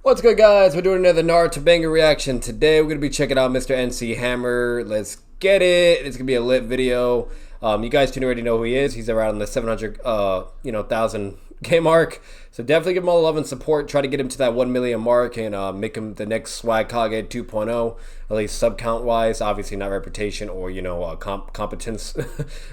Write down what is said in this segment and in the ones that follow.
What's good, guys? We're doing another Naruto banger reaction. Today we're going to be checking out Mr. NC Hammer. Let's get it. It's going to be a lit video. You guys can already know who he is. He's around the 700,000 K mark. So definitely give him all the love and support. Try to get him to that 1 million mark and make him the next Swag Kage 2.0, at least sub count wise. Obviously not reputation or competence,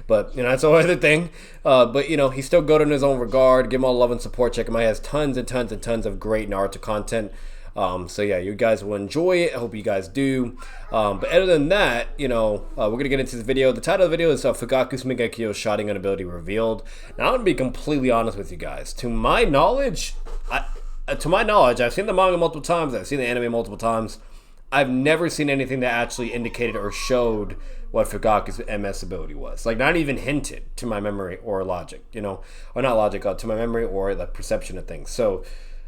but that's a whole other thing. But he's still good in his own regard. Give him all the love and support. Check him out. He has tons and tons and tons of great Naruto content. So yeah, you guys will enjoy it. I hope you guys do. But other than that, we're gonna get into this video. The title of the video is Fugaku's Mangekyo Sharingan ability revealed. Now I'm gonna be completely honest with you guys. To my knowledge, I've seen the manga multiple times. I've seen the anime multiple times. I've never seen anything that actually indicated or showed what Fugaku's MS ability was. Like, not even hinted to my memory or logic, or not logic, to my memory or the perception of things. So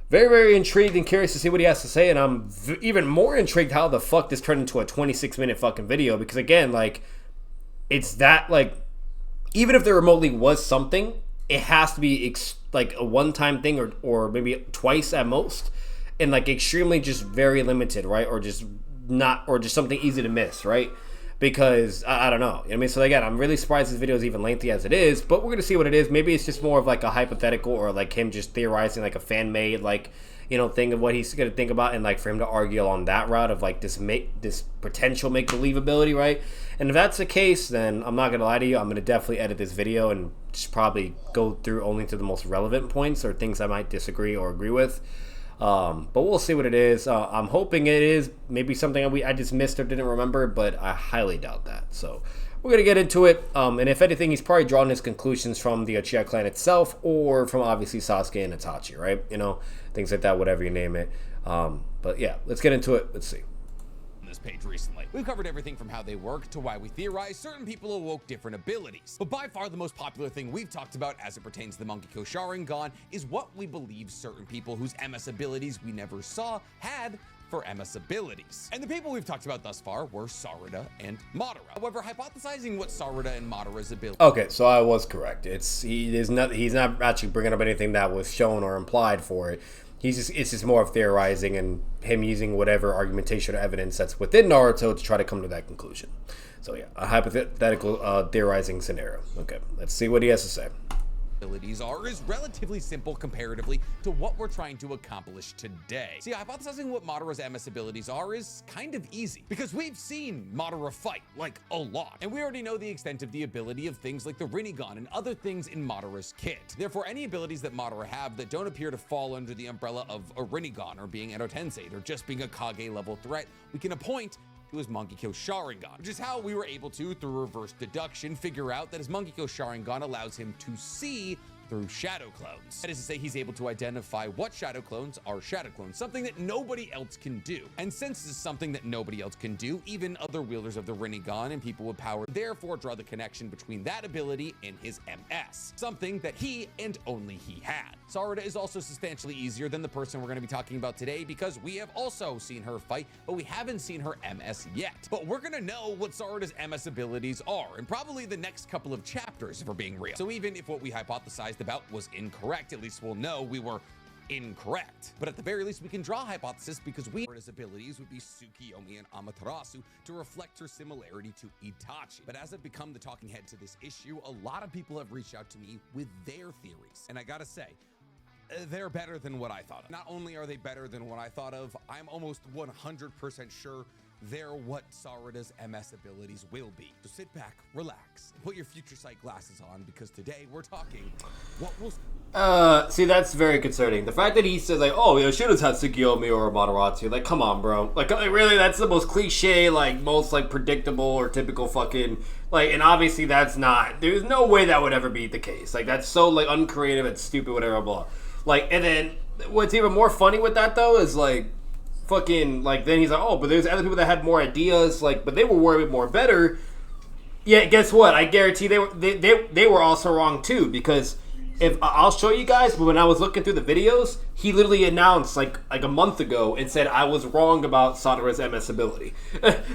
very, very intrigued and curious to see what he has to say, and I'm even more intrigued how the fuck this turned into a 26-minute fucking video, because again, it's that, even if there remotely was something, it has to be like a one-time thing or maybe twice at most, and extremely just very limited, right? Or just something easy to miss, right? Because I don't know. So again, I'm really surprised this video is even lengthy as it is, but we're gonna see what it is. Maybe it's just more of a hypothetical, or him just theorizing a fan-made thing of what he's gonna think about, and for him to argue along that route of this potential make-believe ability, right? And if that's the case, then I'm not gonna lie to you, I'm gonna definitely edit this video and just probably go through only to the most relevant points or things I might disagree or agree with. But we'll see what it is. I'm hoping it is maybe something I just missed or didn't remember, but I highly doubt that. So we're gonna get into it. And if anything, he's probably drawn his conclusions from the Uchiha clan itself, or from obviously Sasuke and Itachi, right? Things like that, whatever you name it. But yeah, let's get into it. Let's see. This page recently. We've covered everything from how they work to why we theorize certain people awoke different abilities. But by far the most popular thing we've talked about as it pertains to the Mangekyo Sharingan is what we believe certain people whose MS abilities we never saw had for MS abilities. And the people we've talked about thus far were Sarada and Madara. However, hypothesizing what Sarada and Madara's ability... Okay, so I was correct. He's not actually bringing up anything that was shown or implied for it. It's just more of theorizing and him using whatever argumentation or evidence that's within Naruto to try to come to that conclusion. So yeah, a hypothetical theorizing scenario. Okay, let's see what he has to say. Abilities is relatively simple comparatively to what we're trying to accomplish today. See, hypothesizing what Madara's MS abilities are is kind of easy, because we've seen Madara fight, a lot. And we already know the extent of the ability of things like the Rinnegan and other things in Madara's kit. Therefore, any abilities that Madara have that don't appear to fall under the umbrella of a Rinnegan, or being Edo Tensei, or just being a Kage level threat, we can appoint to his Mangekyo Sharingan, which is how we were able to, through reverse deduction, figure out that his Mangekyo Sharingan allows him to see through shadow clones. That is to say, he's able to identify what shadow clones are shadow clones, something that nobody else can do. And since this is something that nobody else can do, even other wielders of the Rinnegan and people with power therefore draw the connection between that ability and his MS, something that he and only he had. Sarada is also substantially easier than the person we're going to be talking about today, because we have also seen her fight, but we haven't seen her MS yet. But we're going to know what Sarada's MS abilities are, and probably the next couple of chapters, if we're being real. So even if what we hypothesized about was incorrect, at least we'll know we were incorrect. But at the very least, we can draw a hypothesis, because Sarada's abilities would be Tsukiyomi and Amaterasu to reflect her similarity to Itachi. But as I've become the talking head to this issue, a lot of people have reached out to me with their theories. And I gotta say, they're better than what I thought of. Not only are they better than what I thought of, I'm almost 100% sure they're what Sarada's MS abilities will be. So sit back, relax, and put your future sight glasses on, because today we're talking what will... See, that's very concerning. The fact that he says, oh, Yoshida's had Tsukiyomi or Amaterasu. Come on, bro. Really, that's the most cliche, most, predictable or typical fucking... and obviously that's not... There's no way that would ever be the case. that's so, uncreative and stupid, whatever, blah. And then what's even more funny with that, though, is, fucking, then he's oh, but there's other people that had more ideas, but they were way more better. Yeah, guess what? I guarantee they were also wrong too, because if I'll show you guys, but when I was looking through the videos, he literally announced like a month ago and said I was wrong about Sadara's MS ability.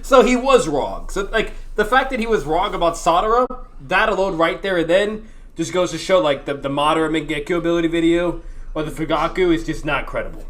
So he was wrong. So the fact that he was wrong about Sadara, that alone right there and then just goes to show the Madara Mangekyo ability video or the Fugaku is just not credible.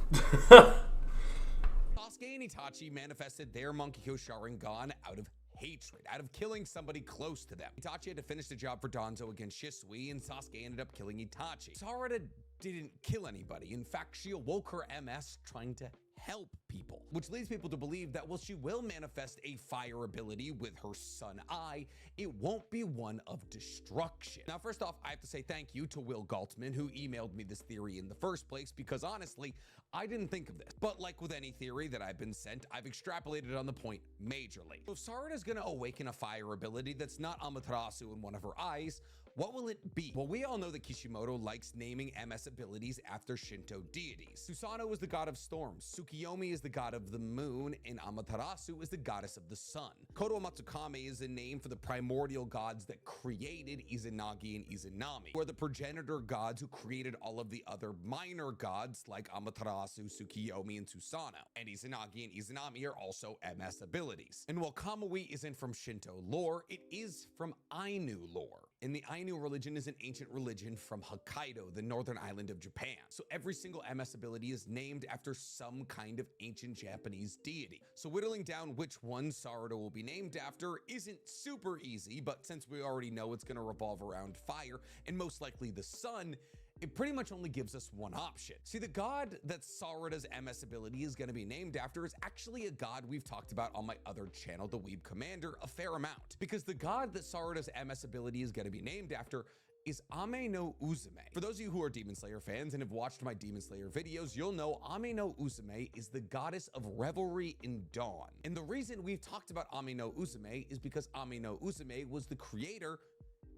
and Itachi manifested their Monkey-Ko Sharingan out of hatred, out of killing somebody close to them. Itachi had to finish the job for Danzo against Shisui, and Sasuke ended up killing Itachi. Sarada didn't kill anybody. In fact, she awoke her MS trying to help people, which leads people to believe that while she will manifest a fire ability with her Sun Eye, it won't be one of destruction. Now, first off, I have to say thank you to Will Galtman, who emailed me this theory in the first place, because honestly, I didn't think of this. But like with any theory that I've been sent, I've extrapolated on the point majorly. So if Sarada's gonna awaken a fire ability that's not Amaterasu in one of her eyes, what will it be? Well, we all know that Kishimoto likes naming MS abilities after Shinto deities. Susanoo is the god of storms, Tsukiyomi is the god of the moon, and Amaterasu is the goddess of the sun. Koto Matsukame is a name for the primordial gods that created Izanagi and Izanami, who are the progenitor gods who created all of the other minor gods like Amaterasu, Tsukiyomi, and Susanoo. And Izanagi and Izanami are also MS abilities. And while Kamui isn't from Shinto lore, it is from Ainu lore. And the Ainu religion is an ancient religion from Hokkaido, the northern island of Japan. So every single MS ability is named after some kind of ancient Japanese deity. So whittling down which one Sarada will be named after isn't super easy, but since we already know it's going to revolve around fire and most likely the sun, it pretty much only gives us one option. See, the god that Sarada's MS ability is going to be named after is actually a god we've talked about on my other channel, The Weeb Commander, a fair amount. Because the god that Sarada's MS ability is going to be named after is Ame no Uzume. For those of you who are Demon Slayer fans and have watched my Demon Slayer videos, you'll know Ame no Uzume is the goddess of revelry and dawn. And the reason we've talked about Ame no Uzume is because Ame no Uzume was the creator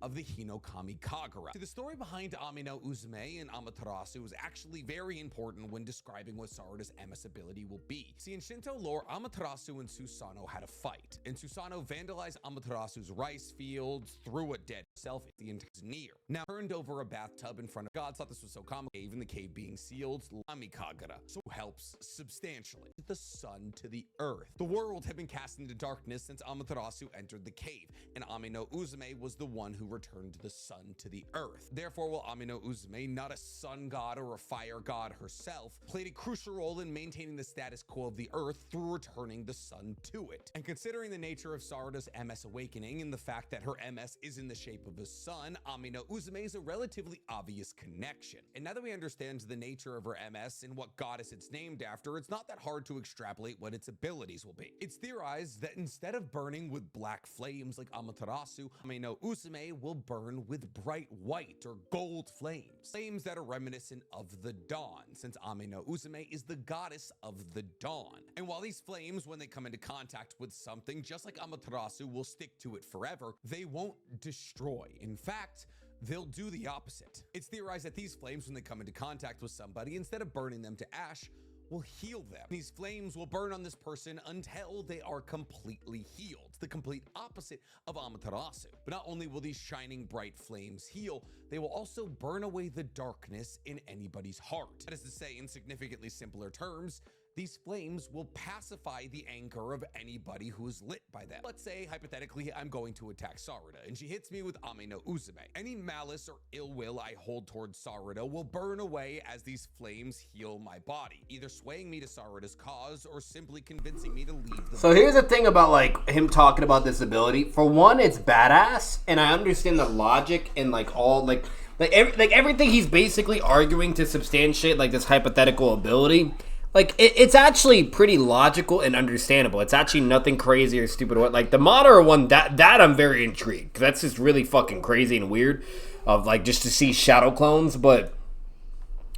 of the Hinokami Kagura. See, the story behind Ame no Uzume and Amaterasu is actually very important when describing what Sarada's MS ability will be. See, in Shinto lore, Amaterasu and Susanoo had a fight, and Susanoo vandalized Amaterasu's rice fields, threw a dead self at the entire near. Now, turned over a bathtub in front of gods, thought this was so common, cave, and the cave being sealed, Lami Kagura, so helps substantially. The sun to the earth. The world had been cast into darkness since Amaterasu entered the cave, and Ame no Uzume was the one who returned the sun to the earth. Therefore, while Ame no Uzume, not a sun god or a fire god herself, played a crucial role in maintaining the status quo of the earth through returning the sun to it. And considering the nature of Sarada's MS awakening and the fact that her MS is in the shape of a sun, Ame no Uzume is a relatively obvious connection. And now that we understand the nature of her MS and what goddess it's named after, it's not that hard to extrapolate what its abilities will be. It's theorized that instead of burning with black flames like Amaterasu, Ame no Uzume will burn with bright white or gold flames. Flames that are reminiscent of the dawn, since Ame no Uzume is the goddess of the dawn. And while these flames, when they come into contact with something, just like Amaterasu will stick to it forever, they won't destroy. In fact, they'll do the opposite. It's theorized that these flames, when they come into contact with somebody, instead of burning them to ash, will heal them. These flames will burn on this person until they are completely healed. It's the complete opposite of Amaterasu. But not only will these shining bright flames heal, they will also burn away the darkness in anybody's heart. That is to say, in significantly simpler terms, these flames will pacify the anger of anybody who is lit by them. Let's say, hypothetically, I'm going to attack Sarada, and she hits me with Ame no Uzume. Any malice or ill will I hold towards Sarada will burn away as these flames heal my body, either swaying me to Sarada's cause or simply convincing me to leave the So here's the thing about, like, him talking about this ability. For one, it's badass, and I understand the logic and, like, all, like everything he's basically arguing to substantiate, like, this hypothetical ability. Like, it's actually pretty logical and understandable. It's actually nothing crazy or stupid. Like, the Madara one, that I'm very intrigued. That's just really fucking crazy and weird, of, like, just to see shadow clones. But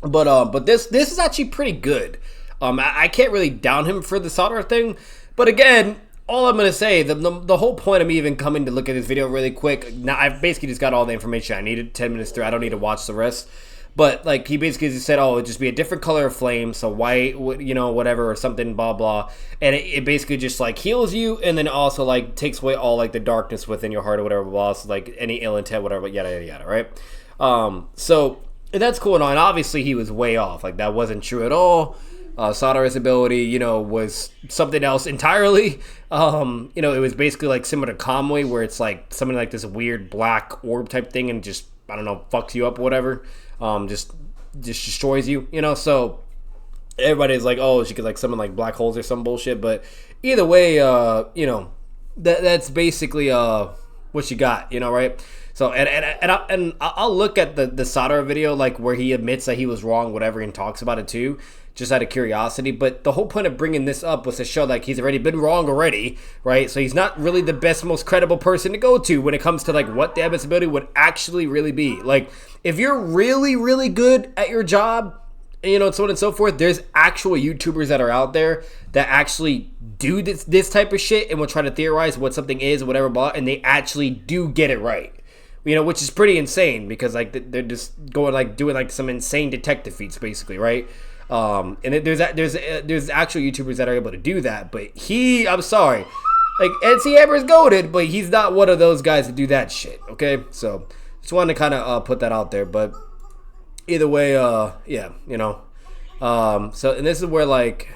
this is actually pretty good. I can't really down him for the SADARA thing. But again, all I'm going to say, the whole point of me even coming to look at this video really quick, now I've basically just got all the information I needed 10 minutes through. I don't need to watch the rest. But, like, he basically just said, oh, it'd just be a different color of flame, so white, you know, whatever, or something, blah, blah. And it basically just, like, heals you, and then also, like, takes away all, like, the darkness within your heart or whatever, blah, so, like, any ill intent, whatever, yada, yada, yada, right? So, that's cool and all, and obviously he was way off. Like, that wasn't true at all. Sadara's ability, you know, was something else entirely. You know, it was basically, like, similar to Kamui, where it's, like, something like this weird black orb type thing and just, I don't know, fucks you up or whatever. Just destroys you, you know. So everybody's like, oh, she could like summon like black holes or some bullshit. But either way, you know, that's basically what she got, you know, right? So and I'll look at the SADARA video, like where he admits that he was wrong, whatever, and talks about it too, just out of curiosity. But the whole point of bringing this up was to show like he's already been wrong already, right? So he's not really the best, most credible person to go to when it comes to like what the MS ability would actually really be. Like if you're really, really good at your job, you know, so on and so forth, there's actual YouTubers that are out there that actually do this type of shit and will try to theorize what something is or whatever, blah, and they actually do get it right. You know, which is pretty insane because like they're just going like doing like some insane detective feats basically, right? And there's actual YouTubers that are able to do that, but I'm sorry, like NC Hammer is goated, but he's not one of those guys to do that shit. Okay, so just wanted to kind of put that out there, but either way, yeah, you know, so and this is where like,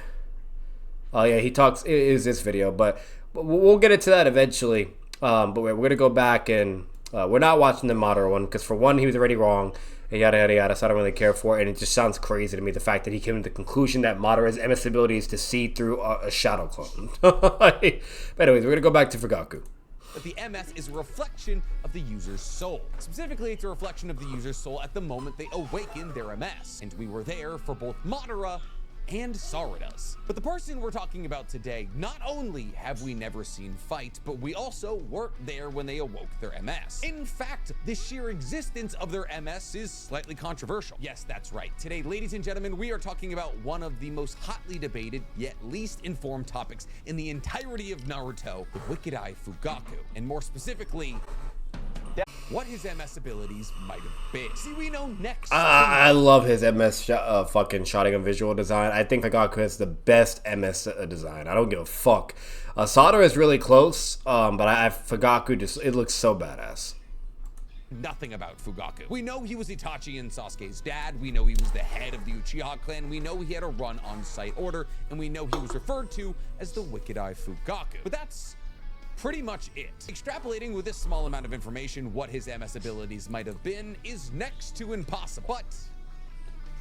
oh yeah, he talks. It is this video, but we'll get into that eventually. But we're gonna go back and we're not watching the Madara one because for one, he was already wrong. And yada yada yada, so I don't really care for it, and it just sounds crazy to me the fact that he came to the conclusion that Madara's MS ability is to see through a shadow clone. But anyways, we're gonna go back to Fugaku. But the MS is a reflection of the user's soul. Specifically, it's a reflection of the user's soul at the moment they awaken their MS. And we were there for both Madara and Sarada's. But the person we're talking about today, not only have we never seen fight, but we also weren't there when they awoke their MS. In fact, the sheer existence of their MS is slightly controversial. Yes, that's right. Today, ladies and gentlemen, we are talking about one of the most hotly debated, yet least informed topics in the entirety of Naruto, the Wicked Eye Fugaku. And more specifically, what his MS abilities might have been. See, we know next. I love his MS fucking Sharingan visual design. I think Fugaku has the best MS design. I don't give a fuck. SADARA is really close, but Fugaku just, it looks so badass. Nothing about Fugaku. We know he was Itachi and Sasuke's dad. We know he was the head of the Uchiha clan. We know he had a run on site order, and we know he was referred to as the Wicked Eye Fugaku. But that's pretty much it. Extrapolating with this small amount of information what his MS abilities might have been is next to impossible. But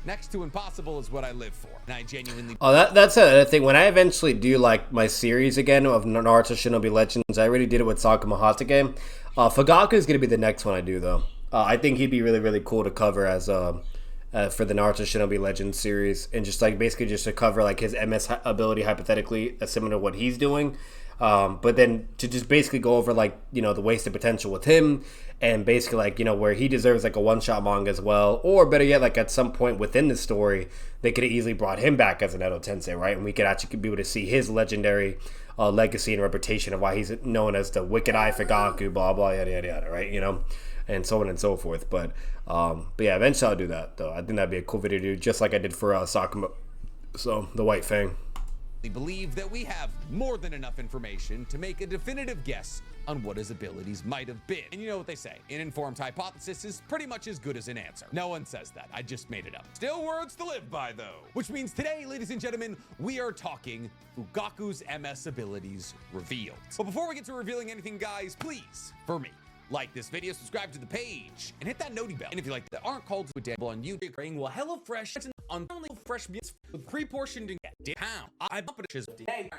next to impossible is what I live for. And I genuinely... Oh, that's another thing. When I eventually do like my series again of Naruto Shinobi Legends, I already did it with Sakuma Hatake. Fugaku is going to be the next one I do though. I think he'd be really, really cool to cover as for the Naruto Shinobi Legends series. And just like basically just to cover like his MS ability hypothetically similar to what he's doing. But then to just basically go over like, you know, the wasted potential with him and basically like, you know, where he deserves like a one-shot manga as well, or better yet, like at some point within the story, they could have easily brought him back as an Edo Tensei, right? And we could actually be able to see his legendary legacy and reputation of why he's known as the Wicked Eye Fugaku, blah, blah, yada, yada, yada, right? You know, and so on and so forth. But yeah, eventually I'll do that though. I think that'd be a cool video to do, just like I did for Sakuma, so the White Fang. Believe that we have more than enough information to make a definitive guess on what his abilities might have been. And you know what they say, an informed hypothesis is pretty much as good as an answer. No one says that, I just made it up. Still words to live by though. Which means today, ladies and gentlemen, we are talking Fugaku's MS abilities revealed. But before we get to revealing anything, guys, please, for me, like this video, subscribe to the page, and hit that noti bell. And if you like that aren't called to a dabble on YouTube, well, HelloFresh on only fresh meals with pre-portioned and pound. I bump it today.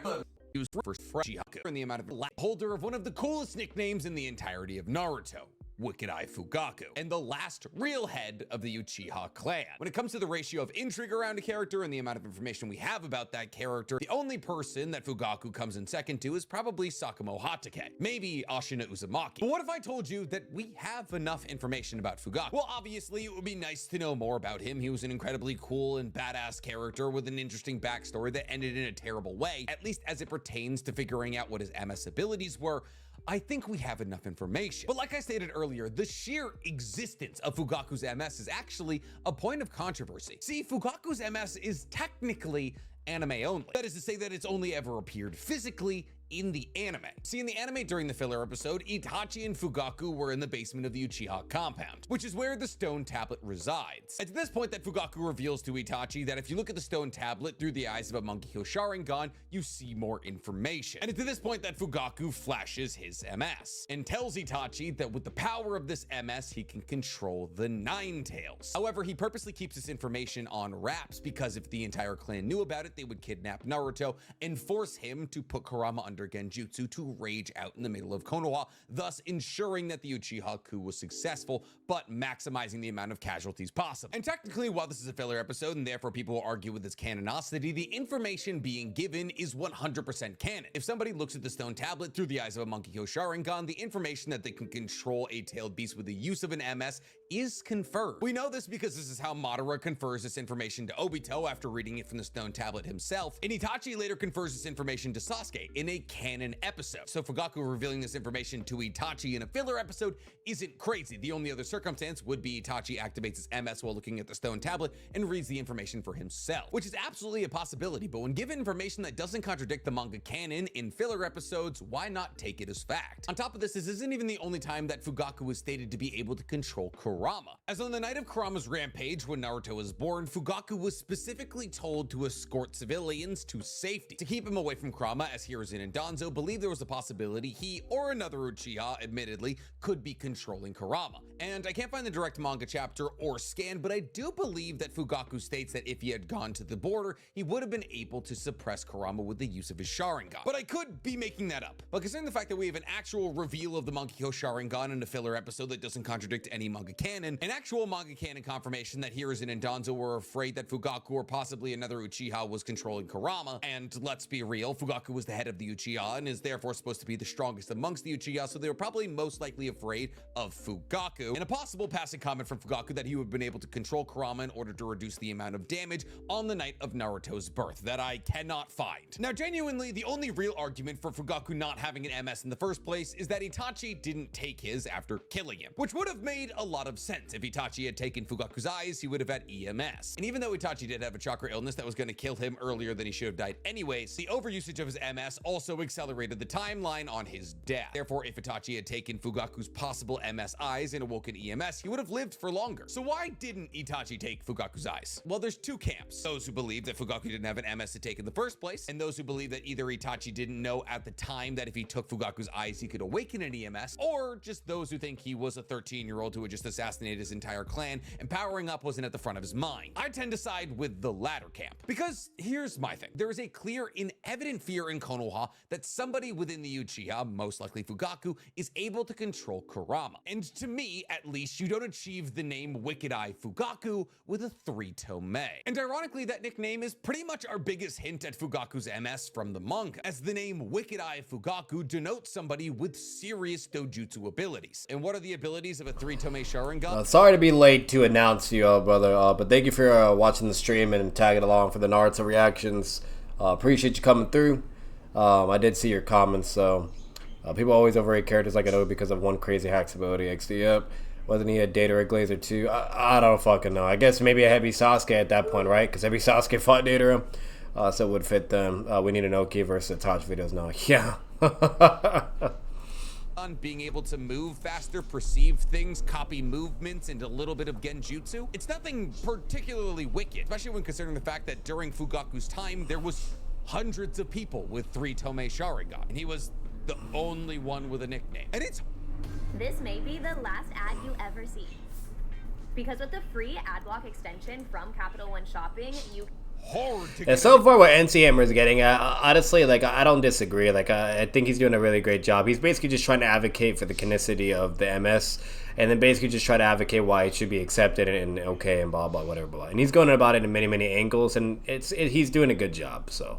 Use for fresh in the amount of holder of one of the coolest nicknames in the entirety of Naruto, Wicked Eye Fugaku, and the last real head of the Uchiha clan. When it comes to the ratio of intrigue around a character and the amount of information we have about that character, the only person that Fugaku comes in second to is probably Sakuma Hatake, maybe Ashina Uzumaki. But what if I told you that we have enough information about Fugaku? Well, obviously it would be nice to know more about him. He was an incredibly cool and badass character with an interesting backstory that ended in a terrible way, at least as it pertains to figuring out what his MS abilities were. I think we have enough information. But like I stated earlier, the sheer existence of Fugaku's MS is actually a point of controversy. See, Fugaku's MS is technically anime only. That is to say that it's only ever appeared physically in the anime. See, in the anime during the filler episode, Itachi and Fugaku were in the basement of the Uchiha compound, which is where the stone tablet resides. It's at this point that Fugaku reveals to Itachi that if you look at the stone tablet through the eyes of a Monkey Sharingan, you see more information. And it's at this point that Fugaku flashes his MS and tells Itachi that with the power of this MS, he can control the Nine Tails. However, he purposely keeps this information on wraps because if the entire clan knew about it, they would kidnap Naruto and force him to put Kurama under Genjutsu to rage out in the middle of Konoha, thus ensuring that the Uchiha coup was successful, but maximizing the amount of casualties possible. And technically, while this is a filler episode and therefore people will argue with its canonicity, the information being given is 100% canon. If somebody looks at the stone tablet through the eyes of a Monkey Sharingan, the information that they can control a tailed beast with the use of an MS is confirmed. We know this because this is how Madara confers this information to Obito after reading it from the stone tablet himself, and Itachi later confers this information to Sasuke in a canon episode. So Fugaku revealing this information to Itachi in a filler episode isn't crazy. The only other circumstance would be Itachi activates his MS while looking at the stone tablet and reads the information for himself, which is absolutely a possibility, but when given information that doesn't contradict the manga canon in filler episodes, why not take it as fact? On top of this isn't even the only time that Fugaku was stated to be able to control Kurama, as on the night of Kurama's rampage when Naruto was born, Fugaku was specifically told to escort civilians to safety to keep him away from Kurama, as Hiruzen and Danzo believed there was a possibility he or another Uchiha, admittedly, could be controlling Kurama. And I can't find the direct manga chapter or scan, but I do believe that Fugaku states that if he had gone to the border, he would have been able to suppress Kurama with the use of his Sharingan. But I could be making that up. But considering the fact that we have an actual reveal of the Monkey Sharingan in a filler episode that doesn't contradict any manga canon, an actual manga canon confirmation that Hiruzen and Danzo were afraid that Fugaku or possibly another Uchiha was controlling Kurama, and let's be real, Fugaku was the head of the Uchiha and is therefore supposed to be the strongest amongst the Uchiha, so they were probably most likely afraid of Fugaku. And a possible passing comment from Fugaku that he would have been able to control Kurama in order to reduce the amount of damage on the night of Naruto's birth that I cannot find. Now, genuinely, the only real argument for Fugaku not having an MS in the first place is that Itachi didn't take his after killing him, which would have made a lot of sense. If Itachi had taken Fugaku's eyes, he would have had EMS. And even though Itachi did have a chakra illness that was going to kill him earlier than he should have died anyways, the overusage of his MS also accelerated the timeline on his death. Therefore, if Itachi had taken Fugaku's possible MS eyes and awoken EMS, he would have lived for longer. So why didn't Itachi take Fugaku's eyes? Well, there's two camps. Those who believe that Fugaku didn't have an MS to take in the first place, and those who believe that either Itachi didn't know at the time that if he took Fugaku's eyes, he could awaken an EMS, or just those who think he was a 13-year-old who had just assassinated his entire clan and powering up wasn't at the front of his mind. I tend to side with the latter camp, because here's my thing. There is a clear and evident fear in Konoha that somebody within the Uchiha, most likely Fugaku, is able to control Kurama. And to me, at least, you don't achieve the name Wicked Eye Fugaku with a 3-tome. And ironically, that nickname is pretty much our biggest hint at Fugaku's MS from the manga, as the name Wicked Eye Fugaku denotes somebody with serious dojutsu abilities. And what are the abilities of a 3-tome Sharingan? Sorry to be late to announce you, brother, but thank you for watching the stream and tagging along for the Naruto reactions. Appreciate you coming through. I did see your comments, so people always overrate characters like Anoa because of one crazy hacks ability. XD up. Wasn't he a Data or Glazer too? I don't fucking know. I guess maybe a heavy Sasuke at that point, right? Because heavy Sasuke fought Data, so it would fit them. We need an Oki versus Itachi videos now. Yeah. On being able to move faster, perceive things, copy movements, and a little bit of genjutsu. It's nothing particularly wicked, especially when considering the fact that during Fugaku's time, there was hundreds of people with 3-tome Sharingan, and he was the only one with a nickname. And it's... This may be the last ad you ever see. Because with the free ad block extension from Capital One Shopping, you... And so far what Nchammer is getting at, honestly, like, I don't disagree. Like, I think he's doing a really great job. He's basically just trying to advocate for the canonicity of the MS, and then basically just try to advocate why it should be accepted and okay and blah blah whatever blah. And he's going about it in many angles, and he's doing a good job. So.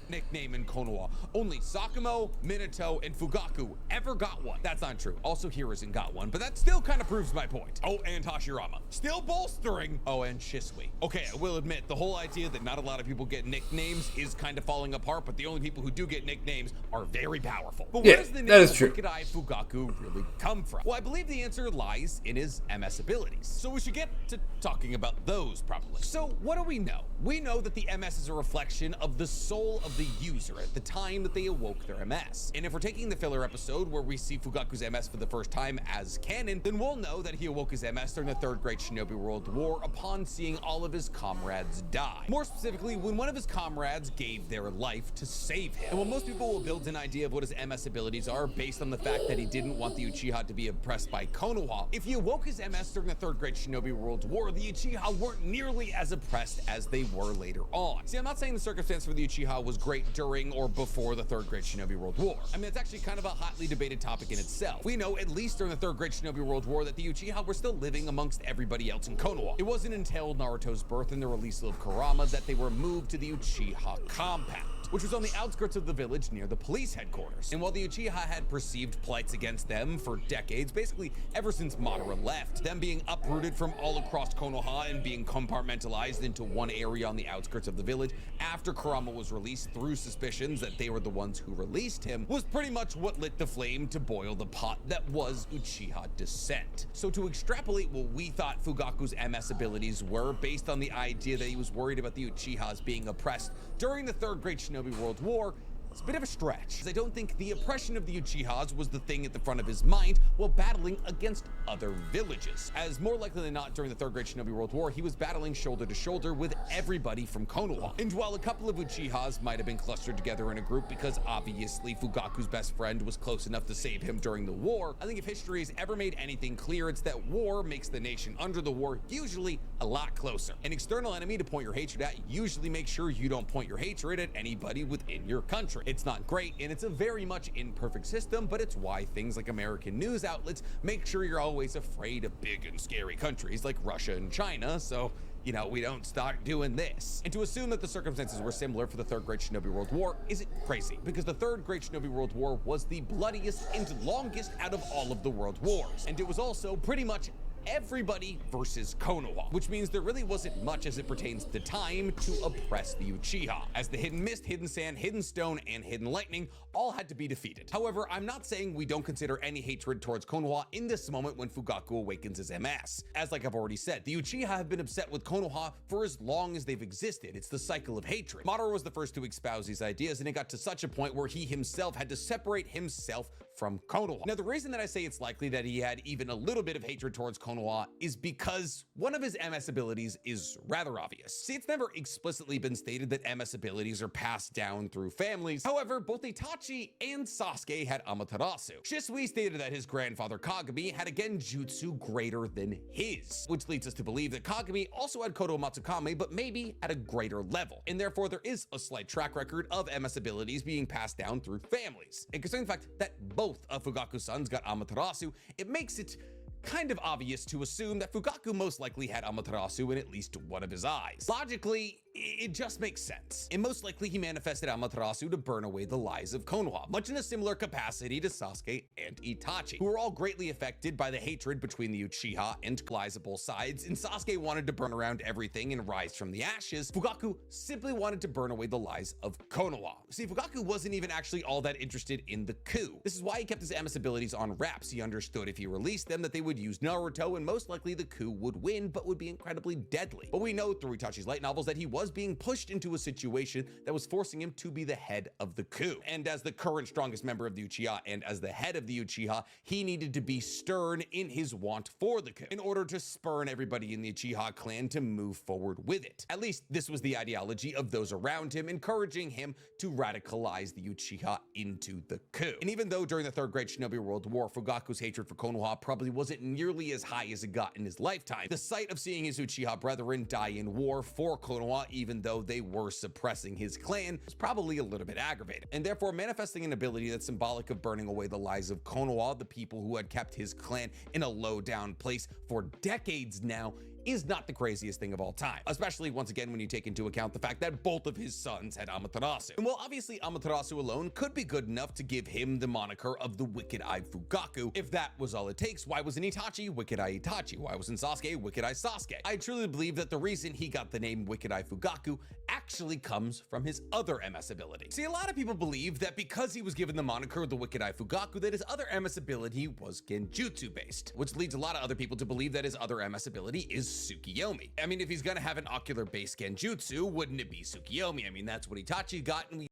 Nickname in Konoha. Only Sakumo, Minato, and Fugaku ever got one. That's not true. Also, Hiruzen got one, but that still kind of proves my point. Oh, and Hashirama. Still bolstering. Oh, and Shisui. Okay, I will admit, the whole idea that not a lot of people get nicknames is kind of falling apart, but the only people who do get nicknames are very powerful. But where does the name of Wicked Eye Fugaku really come from? Well, I believe the answer lies in his MS abilities. So we should get to talking about those, probably. So what do we know? We know that the MS is a reflection of the soul of the user at the time that they awoke their MS. And if we're taking the filler episode where we see Fugaku's MS for the first time as canon, then we'll know that he awoke his MS during the Third Great Shinobi World War upon seeing all of his comrades die. More specifically, when one of his comrades gave their life to save him. And while most people will build an idea of what his MS abilities are based on the fact that he didn't want the Uchiha to be oppressed by Konoha, if he awoke his MS during the Third Great Shinobi World War, the Uchiha weren't nearly as oppressed as they were later on. See, I'm not saying the circumstance for the Uchiha was great during or before the Third Great Shinobi World War. I mean, it's actually kind of a hotly debated topic in itself. We know, at least during the Third Great Shinobi World War, that the Uchiha were still living amongst everybody else in Konoha. It wasn't until Naruto's birth and the release of Kurama that they were moved to the Uchiha compound, which was on the outskirts of the village near the police headquarters. And while the Uchiha had perceived plights against them for decades, basically ever since Madara left, them being uprooted from all across Konoha and being compartmentalized into one area on the outskirts of the village after Kurama was released through suspicions that they were the ones who released him, was pretty much what lit the flame to boil the pot that was Uchiha descent. So to extrapolate what we thought Fugaku's MS abilities were based on the idea that he was worried about the Uchihas being oppressed during the Third Great Shinobi World War, it's a bit of a stretch, as I don't think the oppression of the Uchihas was the thing at the front of his mind while battling against other villages, as more likely than not during the Third Great Shinobi World War, he was battling shoulder to shoulder with everybody from Konoha. And while a couple of Uchihas might have been clustered together in a group because obviously Fugaku's best friend was close enough to save him during the war, I think if history has ever made anything clear, it's that war makes the nation under the war usually a lot closer. An external enemy to point your hatred at usually makes sure you don't point your hatred at anybody within your country. It's not great, and it's a very much imperfect system, but it's why things like American news outlets make sure you're always afraid of big and scary countries like Russia and China, so, you know, we don't start doing this. And to assume that the circumstances were similar for the Third Great Shinobi World War isn't crazy, because the Third Great Shinobi World War was the bloodiest and longest out of all of the world wars, and it was also pretty much everybody versus Konoha, which means there really wasn't much as it pertains to time to oppress the Uchiha, as the Hidden Mist, Hidden Sand, Hidden Stone, and Hidden Lightning all had to be defeated. However, I'm not saying we don't consider any hatred towards Konoha in this moment when Fugaku awakens his MS. As like I've already said, the Uchiha have been upset with Konoha for as long as they've existed. It's the cycle of hatred. Madara was the first to espouse these ideas, and it got to such a point where he himself had to separate himself from Konoha. Now, the reason that I say it's likely that he had even a little bit of hatred towards Konoha is because one of his MS abilities is rather obvious. See, it's never explicitly been stated that MS abilities are passed down through families. However, both Itachi and Sasuke had Amaterasu. Shisui stated that his grandfather Kagami had a genjutsu greater than his, which leads us to believe that Kagami also had Kodo Matsukame, but maybe at a greater level. And therefore, there is a slight track record of MS abilities being passed down through families. And considering the fact that both of Fugaku's sons got Amaterasu, it makes it kind of obvious to assume that Fugaku most likely had Amaterasu in at least one of his eyes. Logically, it just makes sense. And most likely he manifested Amaterasu to burn away the lies of Konoha, much in a similar capacity to Sasuke and Itachi, who were all greatly affected by the hatred between the Uchiha and lies of both sides, and Sasuke wanted to burn around everything and rise from the ashes. Fugaku simply wanted to burn away the lies of Konoha. See, Fugaku wasn't even actually all that interested in the coup. This is why he kept his MS abilities on wraps. He understood if he released them that they would use Naruto, and most likely the coup would win, but would be incredibly deadly. But we know through Itachi's light novels that he was being pushed into a situation that was forcing him to be the head of the coup. And as the current strongest member of the Uchiha and as the head of the Uchiha, he needed to be stern in his want for the coup in order to spurn everybody in the Uchiha clan to move forward with it. At least this was the ideology of those around him, encouraging him to radicalize the Uchiha into the coup. And even though during the Third Great Shinobi World War, Fugaku's hatred for Konoha probably wasn't nearly as high as it got in his lifetime, the sight of seeing his Uchiha brethren die in war for Konoha, even though they were suppressing his clan, was probably a little bit aggravating. And therefore, manifesting an ability that's symbolic of burning away the lies of Konoha, the people who had kept his clan in a low down place for decades now, is not the craziest thing of all time, especially once again when you take into account the fact that both of his sons had Amaterasu. And while obviously Amaterasu alone could be good enough to give him the moniker of the Wicked-Eye Fugaku, if that was all it takes, why wasn't Itachi Wicked-Eye Itachi? Why wasn't Sasuke Wicked-Eye Sasuke? I truly believe that the reason he got the name Wicked-Eye Fugaku actually comes from his other MS ability. See, a lot of people believe that because he was given the moniker the Wicked-Eye Fugaku, that his other MS ability was genjutsu based, which leads a lot of other people to believe that his other MS ability is Tsukiyomi. I mean, if he's gonna have an ocular-based genjutsu, wouldn't it be Tsukiyomi? I mean, that's what Itachi got, and we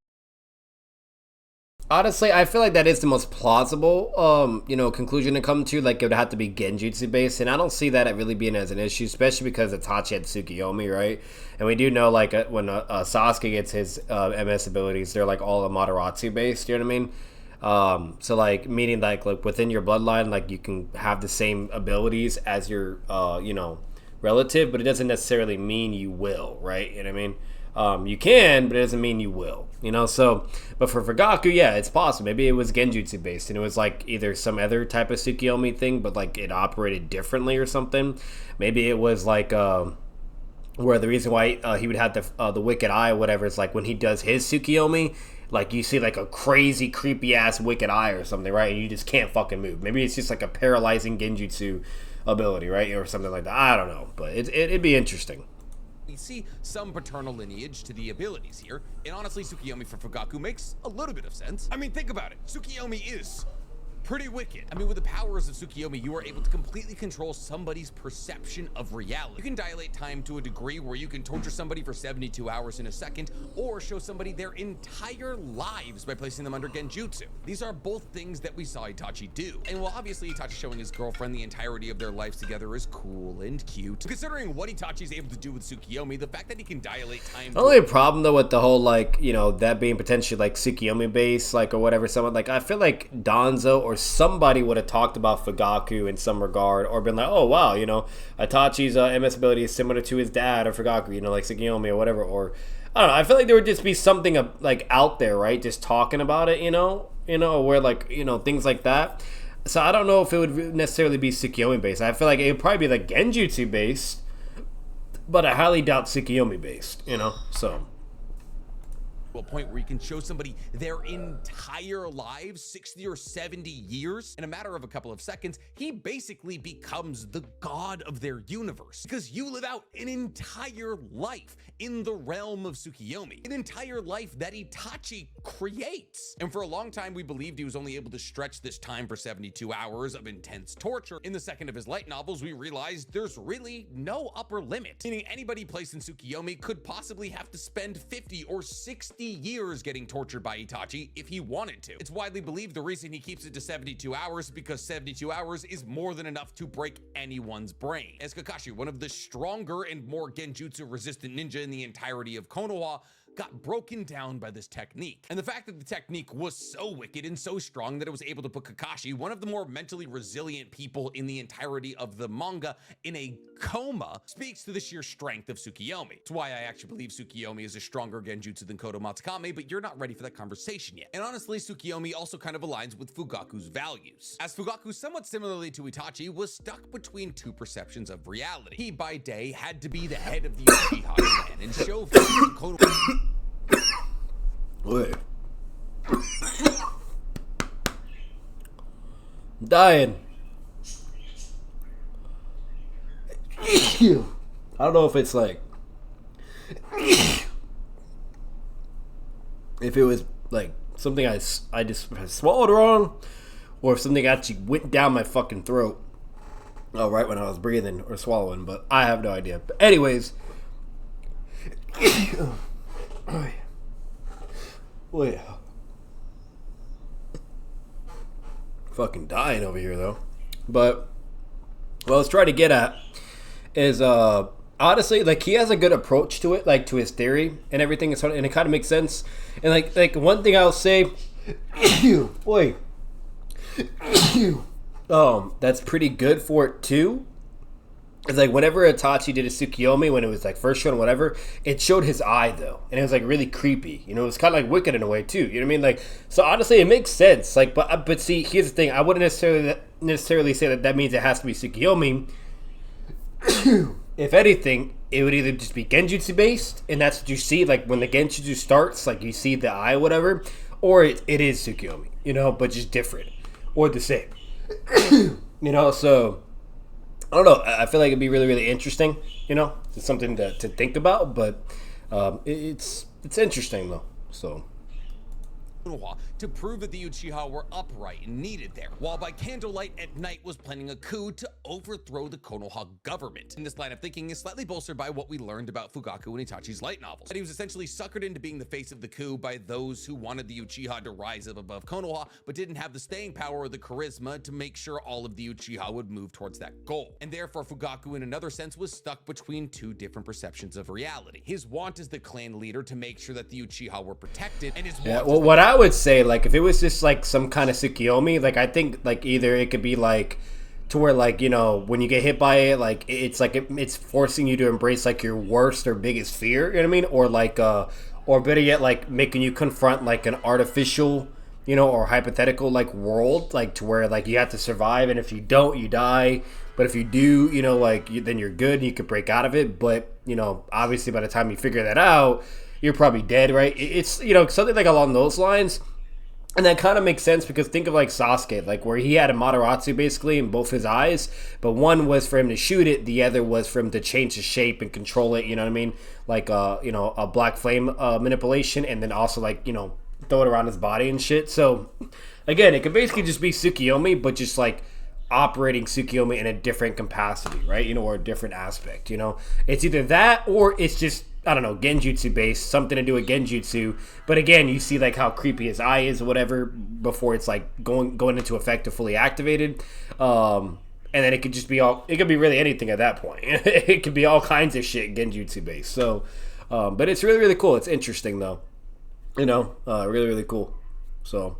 Honestly, I feel like that is the most plausible, conclusion to come to. Like, it would have to be genjutsu based, and I don't see that really being as an issue, especially because Itachi had Tsukiyomi, right? And we do know, like, when Sasuke gets his MS abilities, they're like all Amaterasu based. You know what I mean? So, like, meaning like within your bloodline, like you can have the same abilities as your, relative, but it doesn't necessarily mean you will, right? You know what I mean? You can, but it doesn't mean you will, so, but for Fugaku, yeah, it's possible. Maybe it was genjutsu based, and it was like either some other type of Tsukiyomi thing, but like it operated differently or something. Maybe it was like, where the reason why he would have the wicked eye or whatever is like when he does his Tsukiyomi, like you see like a crazy creepy ass wicked eye or something, right? And you just can't fucking move. Maybe it's just like a paralyzing genjutsu ability, right? Or something like that. I don't know, but it'd be interesting. We see some paternal lineage to the abilities here, and honestly, Tsukiyomi for Fugaku makes a little bit of sense. I mean, think about it. Tsukiyomi is pretty wicked. I mean, with the powers of Tsukiyomi, you are able to completely control somebody's perception of reality. You can dilate time to a degree where you can torture somebody for 72 hours in a second, or show somebody their entire lives by placing them under genjutsu. These are both things that we saw Itachi do. And while obviously Itachi showing his girlfriend the entirety of their lives together is cool and cute, considering what Itachi's able to do with Tsukiyomi, the fact that he can dilate time. The only problem though with the whole like, that being potentially like Tsukiyomi based, like or whatever, someone like I feel like Danzo or somebody would have talked about Fugaku in some regard, or been like, oh wow, Itachi's MS ability is similar to his dad or Fugaku, like Tsukiyomi or whatever, or I don't know. I feel like there would just be something like out there, right? Just talking about it, where like things like that. So I don't know if it would necessarily be Tsukiyomi based. I feel like it would probably be like genjutsu based, but I highly doubt Tsukiyomi based, so. A point where you can show somebody their entire lives, 60 or 70 years, in a matter of a couple of seconds, he basically becomes the god of their universe. Because you live out an entire life in the realm of Tsukiyomi, an entire life that Itachi creates. And for a long time, we believed he was only able to stretch this time for 72 hours of intense torture. In the second of his light novels, we realized there's really no upper limit, meaning anybody placed in Tsukiyomi could possibly have to spend 50 or 60 years getting tortured by Itachi if he wanted to. It's widely believed the reason he keeps it to 72 hours because 72 hours is more than enough to break anyone's brain. As Kakashi, one of the stronger and more genjutsu resistant ninja in the entirety of Konoha, got broken down by this technique. And the fact that the technique was so wicked and so strong that it was able to put Kakashi, one of the more mentally resilient people in the entirety of the manga, in a coma, speaks to the sheer strength of Tsukiyomi. It's why I actually believe Tsukiyomi is a stronger genjutsu than Kodo Matsukame, but you're not ready for that conversation yet. And honestly, Tsukiyomi also kind of aligns with Fugaku's values, as Fugaku, somewhat similarly to Itachi, was stuck between two perceptions of reality. He, by day, had to be the head of the Uchiha clan and show Kodo... Wait. I'm dying. I don't know if it's like if it was like something I just swallowed wrong, or if something actually went down my fucking throat right when I was breathing or swallowing, but I have no idea. But anyways, wait, fucking dying over here though. But what I was trying to get at is honestly, like, he has a good approach to it, like to his theory and everything, and it kind of makes sense. And like one thing I'll say, wait, that's pretty good for it too. It's like whenever Itachi did a Tsukiyomi, when it was like first shown, whatever, it showed his eye though, and it was like really creepy. It was kind of like wicked in a way too. You know what I mean? Like, so honestly, it makes sense. Like, but see, here's the thing: I wouldn't necessarily say that means it has to be Tsukiyomi. If anything, it would either just be genjutsu based, and that's what you see. Like when the genjutsu starts, like you see the eye, whatever, or it is Tsukiyomi. But just different or the same. So. I don't know. I feel like it'd be really, really interesting. It's something to think about. But it's interesting though. So Konoha to prove that the Uchiha were upright and needed there, while by candlelight at night was planning a coup to overthrow the Konoha government. And this line of thinking is slightly bolstered by what we learned about Fugaku and Itachi's light novels, that he was essentially suckered into being the face of the coup by those who wanted the Uchiha to rise up above Konoha, but didn't have the staying power or the charisma to make sure all of the Uchiha would move towards that goal. And therefore Fugaku in another sense was stuck between two different perceptions of reality. His want as the clan leader to make sure that the Uchiha were protected, and his want well, what I would say, like, if it was just like some kind of Tsukiyomi, like, I think like either it could be like to where, like, you know, when you get hit by it, like it's like it's forcing you to embrace like your worst or biggest fear, you know what I mean, or like or better yet, like making you confront like an artificial, you know, or hypothetical like world, like to where like you have to survive, and if you don't, you die, but if you do, you know, like then you're good and you could break out of it. But you know, obviously by the time you figure that out, you're probably dead, right? It's, you know, something like along those lines. And that kind of makes sense because think of like Sasuke, like where he had a Mataratsu basically in both his eyes, but one was for him to shoot it, the other was for him to change the shape and control it, you know what I mean? Like, you know, a black flame manipulation, and then also like, you know, throw it around his body and shit. So again, it could basically just be Tsukiyomi, but just like operating Tsukiyomi in a different capacity, right? You know, or a different aspect, you know? It's either that or it's just, I don't know, genjutsu based, something to do with genjutsu. But again, you see like how creepy his eye is or whatever before it's like going into effect to fully activated. And then it could just be it could be really anything at that point. It could be all kinds of shit genjutsu based. So, but it's really, really cool. It's interesting though, you know, really, really cool. So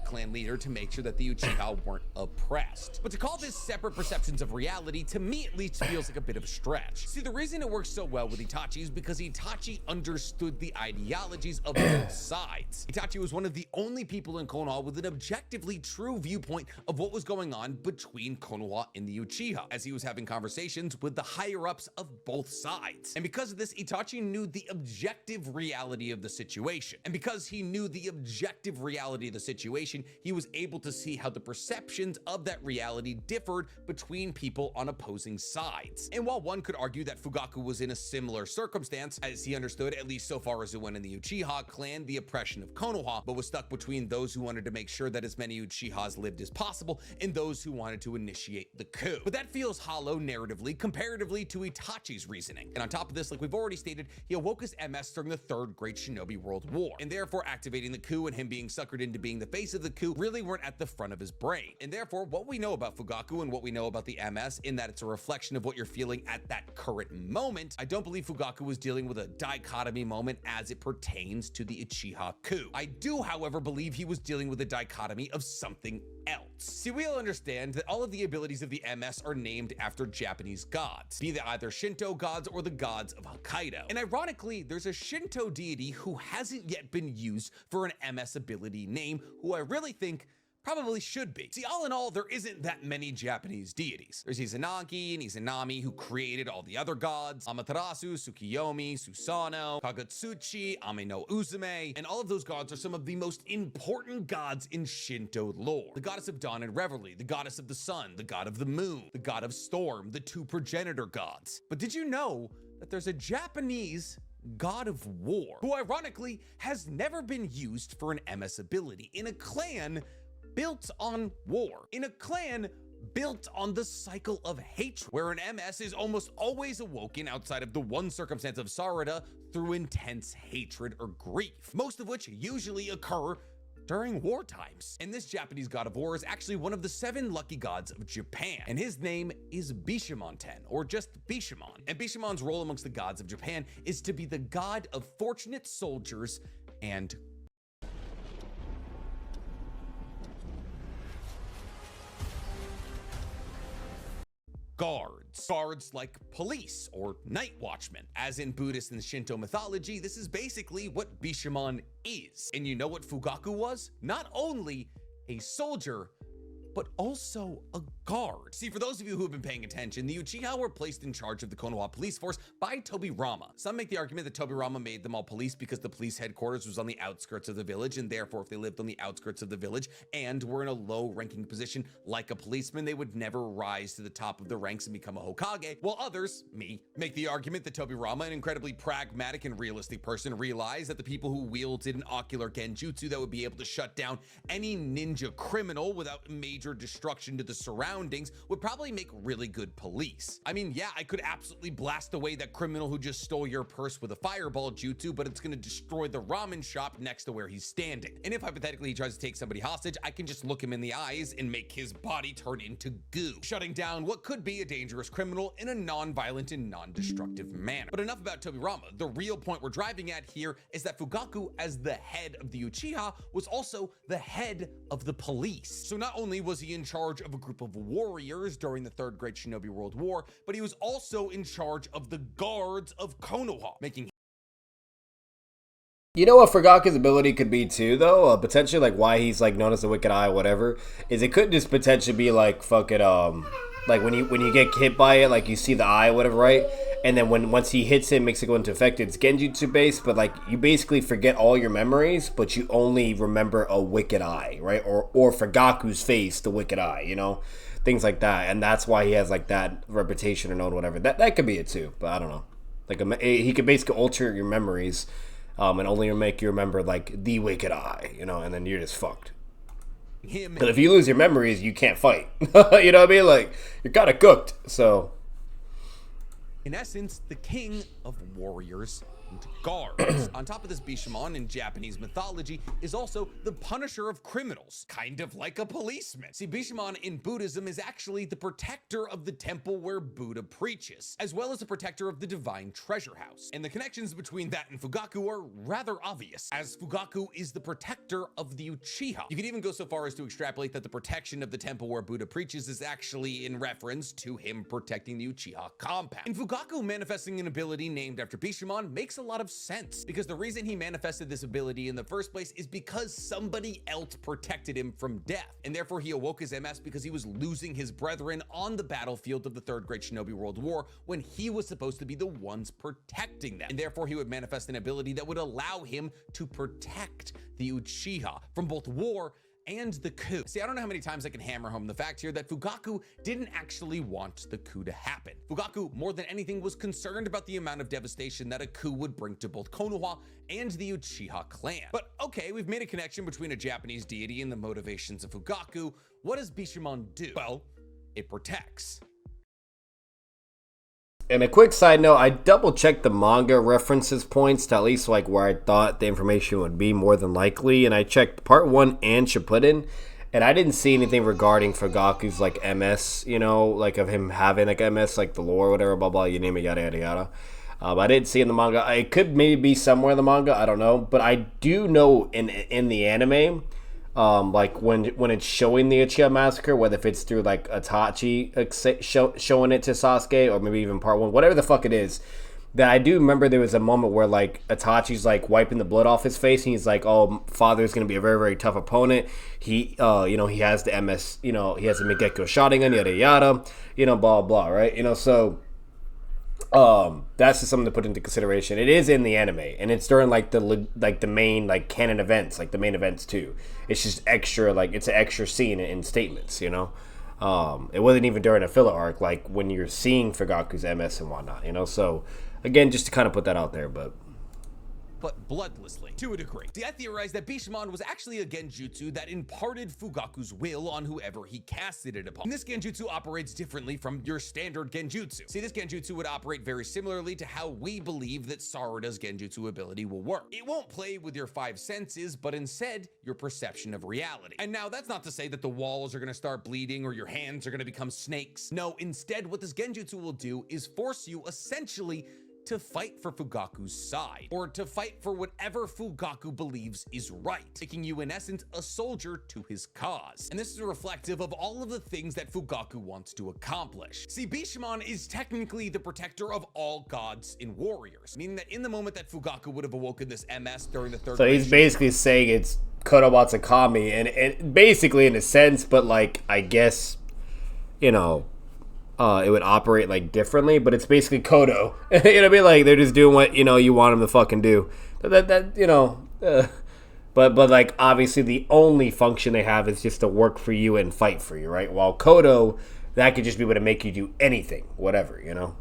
clan leader to make sure that the Uchiha weren't oppressed. But to call this separate perceptions of reality, to me at least, feels like a bit of a stretch. See, the reason it works so well with Itachi is because Itachi understood the ideologies of both sides. Itachi was one of the only people in Konoha with an objectively true viewpoint of what was going on between Konoha and the Uchiha, as he was having conversations with the higher-ups of both sides. And because of this, Itachi knew the objective reality of the situation. And because he knew the objective reality of the situation, he was able to see how the perceptions of that reality differed between people on opposing sides. And while one could argue that Fugaku was in a similar circumstance, as he understood, at least so far as it went in the Uchiha clan, the oppression of Konoha, but was stuck between those who wanted to make sure that as many Uchihas lived as possible and those who wanted to initiate the coup. But that feels hollow narratively comparatively to Itachi's reasoning. And on top of this, like we've already stated, he awoke his MS during the Third Great Shinobi World War, and therefore activating the coup and him being suckered into being the face of the coup really weren't at the front of his brain. And therefore, what we know about Fugaku and what we know about the MS, in that it's a reflection of what you're feeling at that current moment, I don't believe Fugaku was dealing with a dichotomy moment as it pertains to the Uchiha coup. I do, however, believe he was dealing with a dichotomy of something else. See, we all understand that all of the abilities of the MS are named after Japanese gods, be they either Shinto gods or the gods of Hokkaido. And ironically, there's a Shinto deity who hasn't yet been used for an MS ability name, who I really think probably should be. See, all in all, there isn't that many Japanese deities. There's Izanagi and Izanami, who created all the other gods, Amaterasu, Tsukiyomi, Susanoo, Kagutsuchi, Ame no Uzume, and all of those gods are some of the most important gods in Shinto lore. The goddess of dawn and revelry, the goddess of the sun, the god of the moon, the god of storm, the two progenitor gods. But did you know that there's a Japanese god of war, who ironically has never been used for an MS ability in a clan built on war, in a clan built on the cycle of hatred, where an MS is almost always awoken outside of the one circumstance of Sarada through intense hatred or grief, most of which usually occur during war times. And this Japanese god of war is actually one of the 7 lucky gods of Japan, and his name is Bishamonten, or just Bishamon. And Bishamon's role amongst the gods of Japan is to be the god of fortunate soldiers and guards like police or night watchmen. As in Buddhist and Shinto mythology, this is basically what Bishamon is. And you know what Fugaku was? Not only a soldier, but also a guard. See, for those of you who have been paying attention, the Uchiha were placed in charge of the Konoha police force by Tobirama. Some make the argument that Tobirama made them all police because the police headquarters was on the outskirts of the village, and therefore if they lived on the outskirts of the village and were in a low-ranking position like a policeman, they would never rise to the top of the ranks and become a Hokage, while others, me, make the argument that Tobirama, an incredibly pragmatic and realistic person, realized that the people who wielded an ocular genjutsu that would be able to shut down any ninja criminal without major destruction to the surroundings would probably make really good police. I mean, yeah, I could absolutely blast away that criminal who just stole your purse with a fireball jutsu, but it's gonna destroy the ramen shop next to where he's standing. And if hypothetically he tries to take somebody hostage, I can just look him in the eyes and make his body turn into goo, shutting down what could be a dangerous criminal in a non-violent and non-destructive manner. But enough about Tobirama. The real point we're driving at here is that Fugaku, as the head of the Uchiha, was also the head of the police. So not only was he in charge of a group of warriors during the Third Great Shinobi World War, but he was also in charge of the guards of Konoha, making You know what Fugaku's ability could be too, though? Potentially, like, why he's, like, known as the Wicked Eye or whatever, is it could just potentially be, like, fucking, like, when you get hit by it, like, you see the eye or whatever, right? And then once he hits it, it makes it go into effect. It's genjutsu based, but, like, you basically forget all your memories, but you only remember a Wicked Eye, right? Or Fugaku's face, the Wicked Eye, you know? Things like that. And that's why he has, like, that reputation or known whatever. That could be it, too, but I don't know. Like, he could basically alter your memories, and only make you remember, like, the Wicked Eye, you know, and then you're just fucked. But if you lose your memories, you can't fight. You know what I mean? Like, you're kind of cooked, so. in essence, the king of warriors and guards. On top of this, Bishamon in Japanese mythology is also the punisher of criminals, kind of like a policeman. See, Bishamon in Buddhism is actually the protector of the temple where Buddha preaches, as well as the protector of the divine treasure house. And the connections between that and Fugaku are rather obvious, as Fugaku is the protector of the Uchiha. You could even go so far as to extrapolate that the protection of the temple where Buddha preaches is actually in reference to him protecting the Uchiha compound. And Fugaku manifesting an ability named after Bishamon makes a lot of sense, because the reason he manifested this ability in the first place is because somebody else protected him from death, and therefore he awoke his MS because he was losing his brethren on the battlefield of the Third Great Shinobi World War when he was supposed to be the ones protecting them, and therefore he would manifest an ability that would allow him to protect the Uchiha from both war and the coup. See, I don't know how many times I can hammer home the fact here that Fugaku didn't actually want the coup to happen. Fugaku, more than anything, was concerned about the amount of devastation that a coup would bring to both Konoha and the Uchiha clan. But okay, we've made a connection between a Japanese deity and the motivations of Fugaku. What does Bishamon do? Well, it protects. And a quick side note, I double checked the manga references points to at least like where I thought the information would be more than likely, and I checked part 1 and Shippuden, and I didn't see anything regarding Fugaku's like MS, you know, like of him having like MS, like the lore or whatever, blah blah, you name it, yada yada yada. I didn't see in the manga. It could maybe be somewhere in the manga, I don't know, but I do know in the anime, like when it's showing the Uchiha massacre, whether if it's through like Itachi showing it to Sasuke, or maybe even part 1, whatever the fuck it is, that I do remember there was a moment where like Itachi's like wiping the blood off his face, and he's like, "Oh, father's gonna be a very very tough opponent. He, you know, he has the MS, you know, he has the Migekko Sharingan, yada yada, you know, blah blah, right? You know, so." That's just something to put into consideration. It is in the anime, and it's during like the main like canon events, like the main events too. It's just extra, like it's an extra scene in statements, you know. It wasn't even during a filler arc, like when you're seeing Fugaku's MS and whatnot, you know. So again, just to kind of put that out there, but bloodlessly, to a degree. See, I theorized that Bishamon was actually a genjutsu that imparted Fugaku's will on whoever he casted it upon. And this genjutsu operates differently from your standard genjutsu. See, this genjutsu would operate very similarly to how we believe that Sarada's genjutsu ability will work. It won't play with your 5 senses, but instead your perception of reality. And now that's not to say that the walls are going to start bleeding or your hands are going to become snakes. No, instead what this genjutsu will do is force you essentially to fight for Fugaku's side, or to fight for whatever Fugaku believes is right, making you in essence a soldier to his cause. And this is reflective of all of the things that Fugaku wants to accomplish. See, Bishamon is technically the protector of all gods and warriors, meaning that in the moment that Fugaku would have awoken this MS during the Third So he's basically saying it's Konobatsukami, and basically in a sense, but like I guess, you know, it would operate like differently, but it's basically Kodo. You know what I mean? Like they're just doing what, you know, you want them to fucking do. That you know, but like obviously the only function they have is just to work for you and fight for you, right? While Kodo, that could just be able to make you do anything, whatever, you know.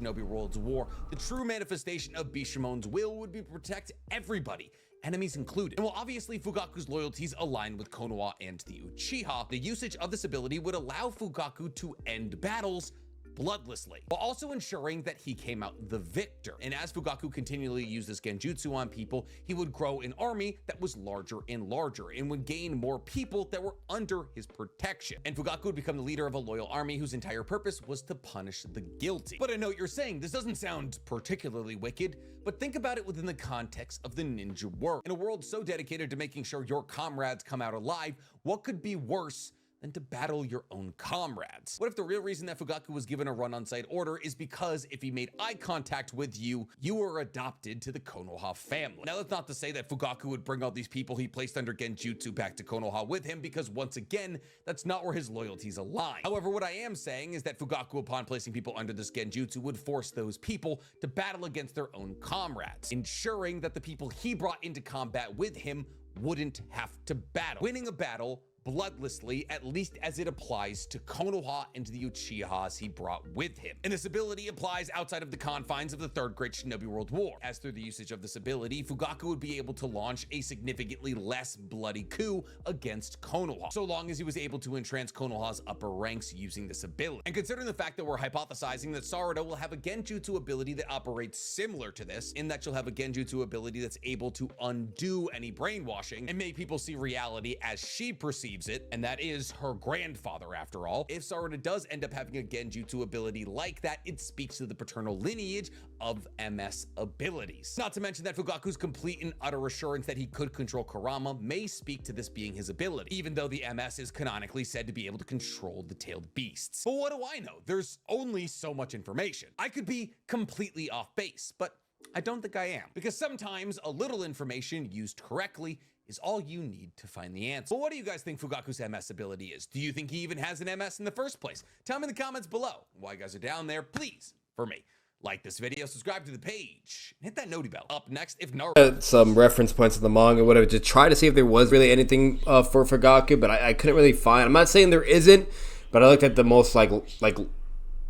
Shinobi World's War, the true manifestation of Bishamon's will would be to protect everybody, enemies included. And while obviously Fugaku's loyalties align with Konoha and the Uchiha, the usage of this ability would allow Fugaku to end battles bloodlessly, while also ensuring that he came out the victor. And as Fugaku continually used this genjutsu on people, he would grow an army that was larger and larger and would gain more people that were under his protection. And Fugaku would become the leader of a loyal army whose entire purpose was to punish the guilty. But I know what you're saying, this doesn't sound particularly wicked, but think about it within the context of the ninja world. In a world so dedicated to making sure your comrades come out alive, what could be worse than to battle your own comrades? What if the real reason that Fugaku was given a run-on-site order is because if he made eye contact with you, you were adopted to the Konoha family? Now, that's not to say that Fugaku would bring all these people he placed under genjutsu back to Konoha with him, because once again, that's not where his loyalties align. However, what I am saying is that Fugaku, upon placing people under this genjutsu, would force those people to battle against their own comrades, ensuring that the people he brought into combat with him wouldn't have to battle. Winning a battle bloodlessly, at least as it applies to Konoha and the Uchihas he brought with him. And this ability applies outside of the confines of the Third Great Shinobi World War, as through the usage of this ability, Fugaku would be able to launch a significantly less bloody coup against Konoha, so long as he was able to entrance Konoha's upper ranks using this ability. And considering the fact that we're hypothesizing that SADARA will have a genjutsu ability that operates similar to this, in that she'll have a genjutsu ability that's able to undo any brainwashing and make people see reality as she perceives it, and that is her grandfather after all. If SADARA does end up having a genjutsu ability like that, it speaks to the paternal lineage of MS abilities. Not to mention that Fugaku's complete and utter assurance that he could control Kurama may speak to this being his ability, even though the MS is canonically said to be able to control the tailed beasts. But what do I know? There's only so much information. I could be completely off base, but I don't think I am, because sometimes a little information used correctly is all you need to find the answer. But what do you guys think Fugaku's MS ability is? Do you think he even has an MS in the first place? Tell me in the comments below. While you guys are down there, please, for me, like this video, subscribe to the page, and hit that noti bell. Up next, if Naruto... Some reference points in the manga, whatever, to try to see if there was really anything for Fugaku, but I couldn't really find. I'm not saying there isn't, but I looked at the most like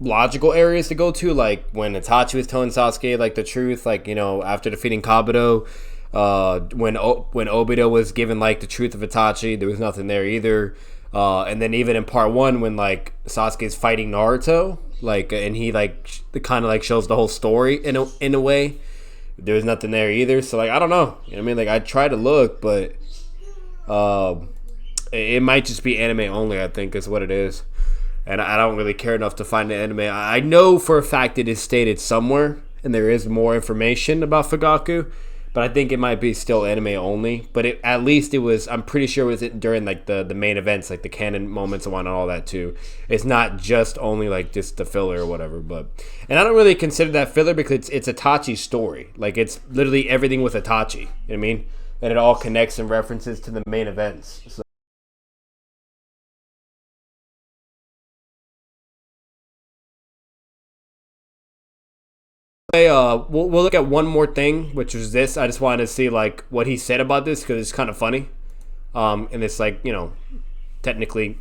logical areas to go to, like when Itachi was telling Sasuke like the truth, like, you know, after defeating Kabuto. When Obito was given like the truth of Itachi, there was nothing there either. And then even in part 1, when like Sasuke's fighting Naruto, like, and he like kind of like shows the whole story in a way, there was nothing there either. So like, I don't know, you know what I mean? Like, I tried to look, but it might just be anime only, I think is what it is. And I don't really care enough to find the anime. I know for a fact it is stated somewhere, and there is more information about Fugaku, but I think it might be still anime only. But at least it was, I'm pretty sure it was during like the main events, like the canon moments and all that too. It's not just only like just the filler or whatever. And I don't really consider that filler because it's Itachi's story. Like, it's literally everything with Itachi. You know what I mean? And it all connects and references to the main events. So. We'll look at one more thing, which is this. I just wanted to see like what he said about this because it's kind of funny, and it's like, you know, technically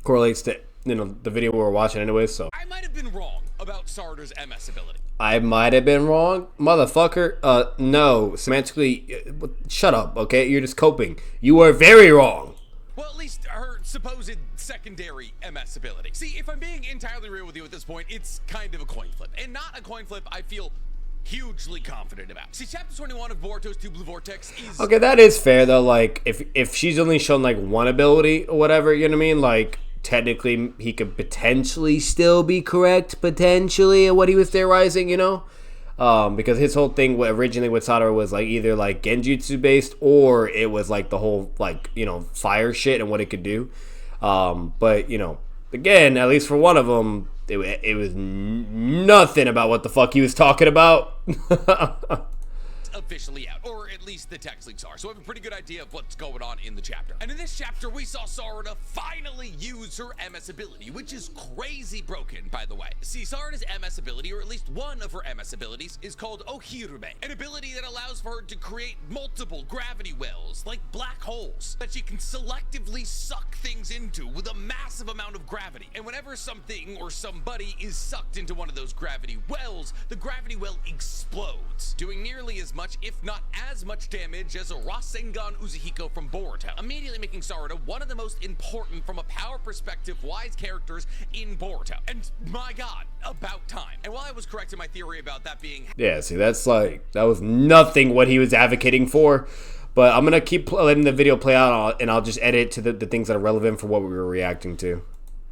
correlates to, you know, the video we were watching anyway. So I might have been wrong about SADARA's MS ability. I might have been wrong, motherfucker. No, semantically, shut up. Okay, you're just coping. You are very wrong. Well, at least her supposed secondary MS ability. See, if I'm being entirely real with you at this point, it's kind of a coin flip. And not a coin flip I feel hugely confident about. See, chapter 21 of Boruto's 2 Blue Vortex is... Okay, that is fair, though. Like, if she's only shown, like, one ability or whatever, you know what I mean? Like, technically, he could potentially still be correct, potentially, at what he was theorizing, you know? Because his whole thing originally with SADARA was like either like genjutsu based or it was like the whole like, you know, fire shit and what it could do. But, you know, again, at least for one of them, it was nothing about what the fuck he was talking about. officially out, or at least the text leaks are, so we have a pretty good idea of what's going on in the chapter. And in this chapter, we saw Sarada finally use her MS ability, which is crazy broken, by the way. See, Sarada's MS ability, or at least one of her MS abilities, is called Ohirume, an ability that allows for her to create multiple gravity wells, like black holes, that she can selectively suck things into with a massive amount of gravity. And whenever something or somebody is sucked into one of those gravity wells, the gravity well explodes, doing nearly as much, if not as much damage as a Rasengan Uzuhiko from Boruto, immediately making Sarada one of the most important from a power perspective wise characters in Boruto. And my god, about time. And while I was correct in my theory about that being... Yeah, see, that's like, that was nothing what he was advocating for. But I'm going to keep letting the video play out, and I'll just edit to the things that are relevant for what we were reacting to.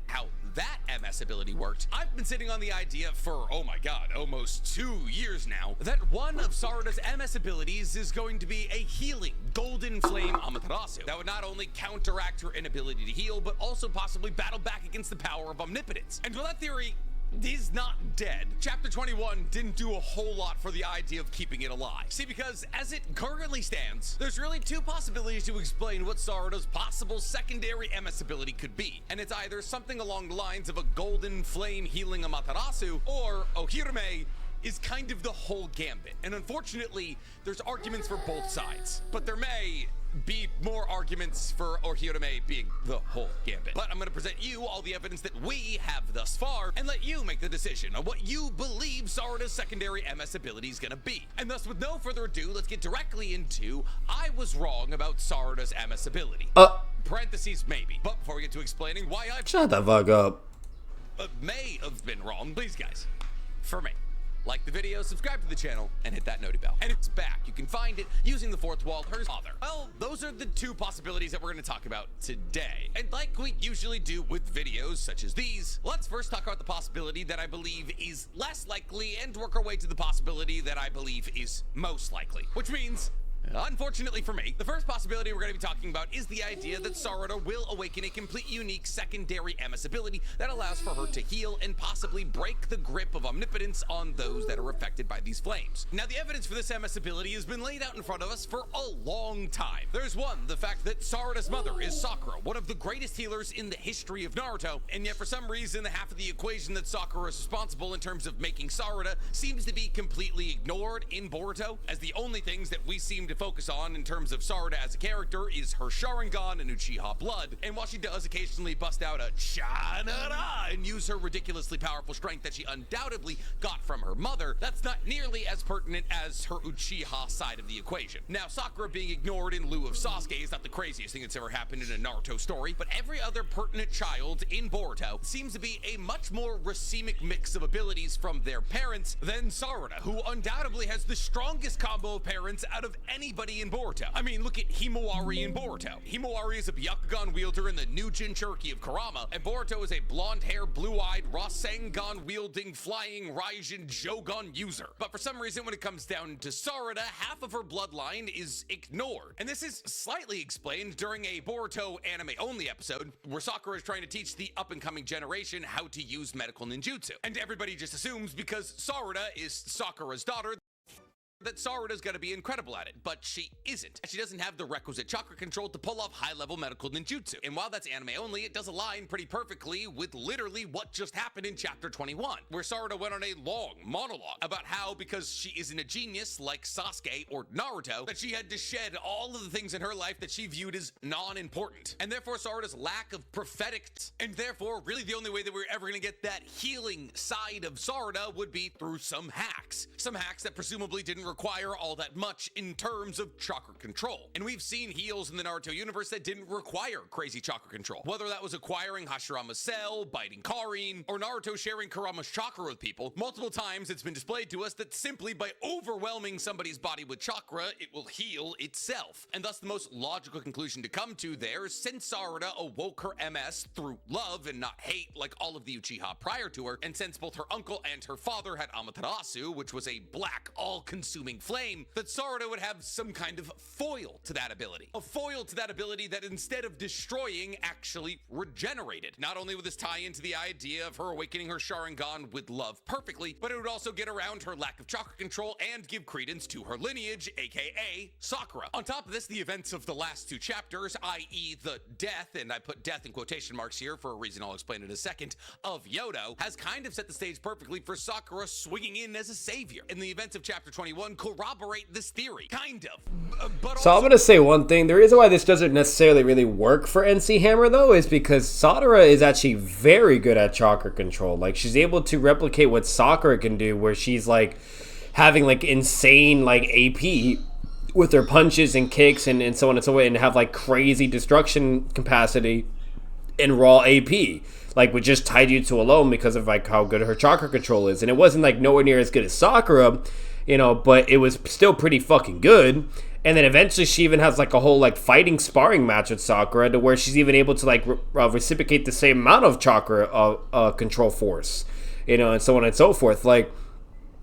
How that MS ability worked. I've been sitting on the idea for, oh my god, almost 2 years now, that one of Sarada's MS abilities is going to be a healing golden flame Amaterasu that would not only counteract her inability to heal, but also possibly battle back against the power of omnipotence. And while that theory is not dead, Chapter 21 didn't do a whole lot for the idea of keeping it alive. See, because as it currently stands, there's really two possibilities to explain what Sarada's possible secondary MS ability could be. And it's either something along the lines of a golden flame healing Amaterasu, or Ohirume is kind of the whole gambit. And unfortunately, there's arguments for both sides, but there may be more arguments for Ohirume being the whole gambit. But I'm going to present you all the evidence that we have thus far and let you make the decision on what you believe Sarada's secondary MS ability is going to be. And thus, with no further ado, let's get directly into I was wrong about Sarada's MS ability. Parentheses, maybe. But before we get to explaining why I Shut the fuck up. May have been wrong, please guys, for me, like the video, subscribe to the channel, and hit that noti bell. And it's back. You can find it using the fourth wall, her father. Well, those are the two possibilities that we're going to talk about today. And like we usually do with videos such as these, let's first talk about the possibility that I believe is less likely and work our way to the possibility that I believe is most likely. Which means, unfortunately for me, the first possibility we're going to be talking about is the idea that Sarada will awaken a complete unique secondary MS ability that allows for her to heal and possibly break the grip of omnipotence on those that are affected by these flames. Now, the evidence for this MS ability has been laid out in front of us for a long time. There's one, the fact that Sarada's mother is Sakura, one of the greatest healers in the history of Naruto, and yet for some reason, the half of the equation that Sakura is responsible in terms of making Sarada seems to be completely ignored in Boruto, as the only things that we seem to focus on in terms of Sarada as a character is her Sharingan and Uchiha blood. And while she does occasionally bust out a Chanara and use her ridiculously powerful strength that she undoubtedly got from her mother, that's not nearly as pertinent as her Uchiha side of the equation. Now, Sakura being ignored in lieu of Sasuke is not the craziest thing that's ever happened in a Naruto story, but every other pertinent child in Boruto seems to be a much more racemic mix of abilities from their parents than Sarada, who undoubtedly has the strongest combo of parents out of anybody in Boruto. I mean, look at Himawari in Boruto. Himawari is a Byakugan wielder in the new Jinchuriki of Kurama, and Boruto is a blonde-haired, blue-eyed, Rasengan-wielding, flying Raijin Jogan user. But for some reason, when it comes down to Sarada, half of her bloodline is ignored. And this is slightly explained during a Boruto anime-only episode, where Sakura is trying to teach the up-and-coming generation how to use medical ninjutsu. And everybody just assumes because Sarada is Sakura's daughter, that Sarada's gonna be incredible at it, but she isn't. She doesn't have the requisite chakra control to pull off high-level medical ninjutsu. And while that's anime only, it does align pretty perfectly with literally what just happened in Chapter 21, where Sarada went on a long monologue about how, because she isn't a genius like Sasuke or Naruto, that she had to shed all of the things in her life that she viewed as non-important. And therefore, Sarada's lack of prophetic, and therefore, really the only way that we're ever gonna get that healing side of Sarada would be through some hacks. Some hacks that presumably didn't require all that much in terms of chakra control. And we've seen heals in the Naruto universe that didn't require crazy chakra control. Whether that was acquiring Hashirama's cell, biting Karin, or Naruto sharing Kurama's chakra with people, multiple times it's been displayed to us that simply by overwhelming somebody's body with chakra, it will heal itself. And thus the most logical conclusion to come to there, since Sarada awoke her MS through love and not hate like all of the Uchiha prior to her, and since both her uncle and her father had Amaterasu, which was a black, all-consuming consuming flame, that Sarada would have some kind of foil to that ability. A foil to that ability that instead of destroying, actually regenerated. Not only would this tie into the idea of her awakening her Sharingan with love perfectly, but it would also get around her lack of chakra control and give credence to her lineage, aka Sakura. On top of this, the events of the last two chapters, i.e. the death, and I put death in quotation marks here for a reason I'll explain in a second, of Yodo, has kind of set the stage perfectly for Sakura swinging in as a savior. And the events of chapter 21 corroborate this theory, kind of. But So I'm gonna say one thing. The reason why this doesn't necessarily really work for NC Hammer though is because Sadara is actually very good at chakra control. Like she's able to replicate what Sakura can do, where she's like having like insane like AP with her punches and kicks and so on and so on, and have like crazy destruction capacity in raw AP, like with just Taijutsu alone, because of like how good her chakra control is. And it wasn't like nowhere near as good as Sakura, you know, but it was still pretty fucking good. And then eventually she even has like a whole like fighting sparring match with Sakura, to where she's even able to like reciprocate the same amount of chakra control force, you know, and so on and so forth. Like,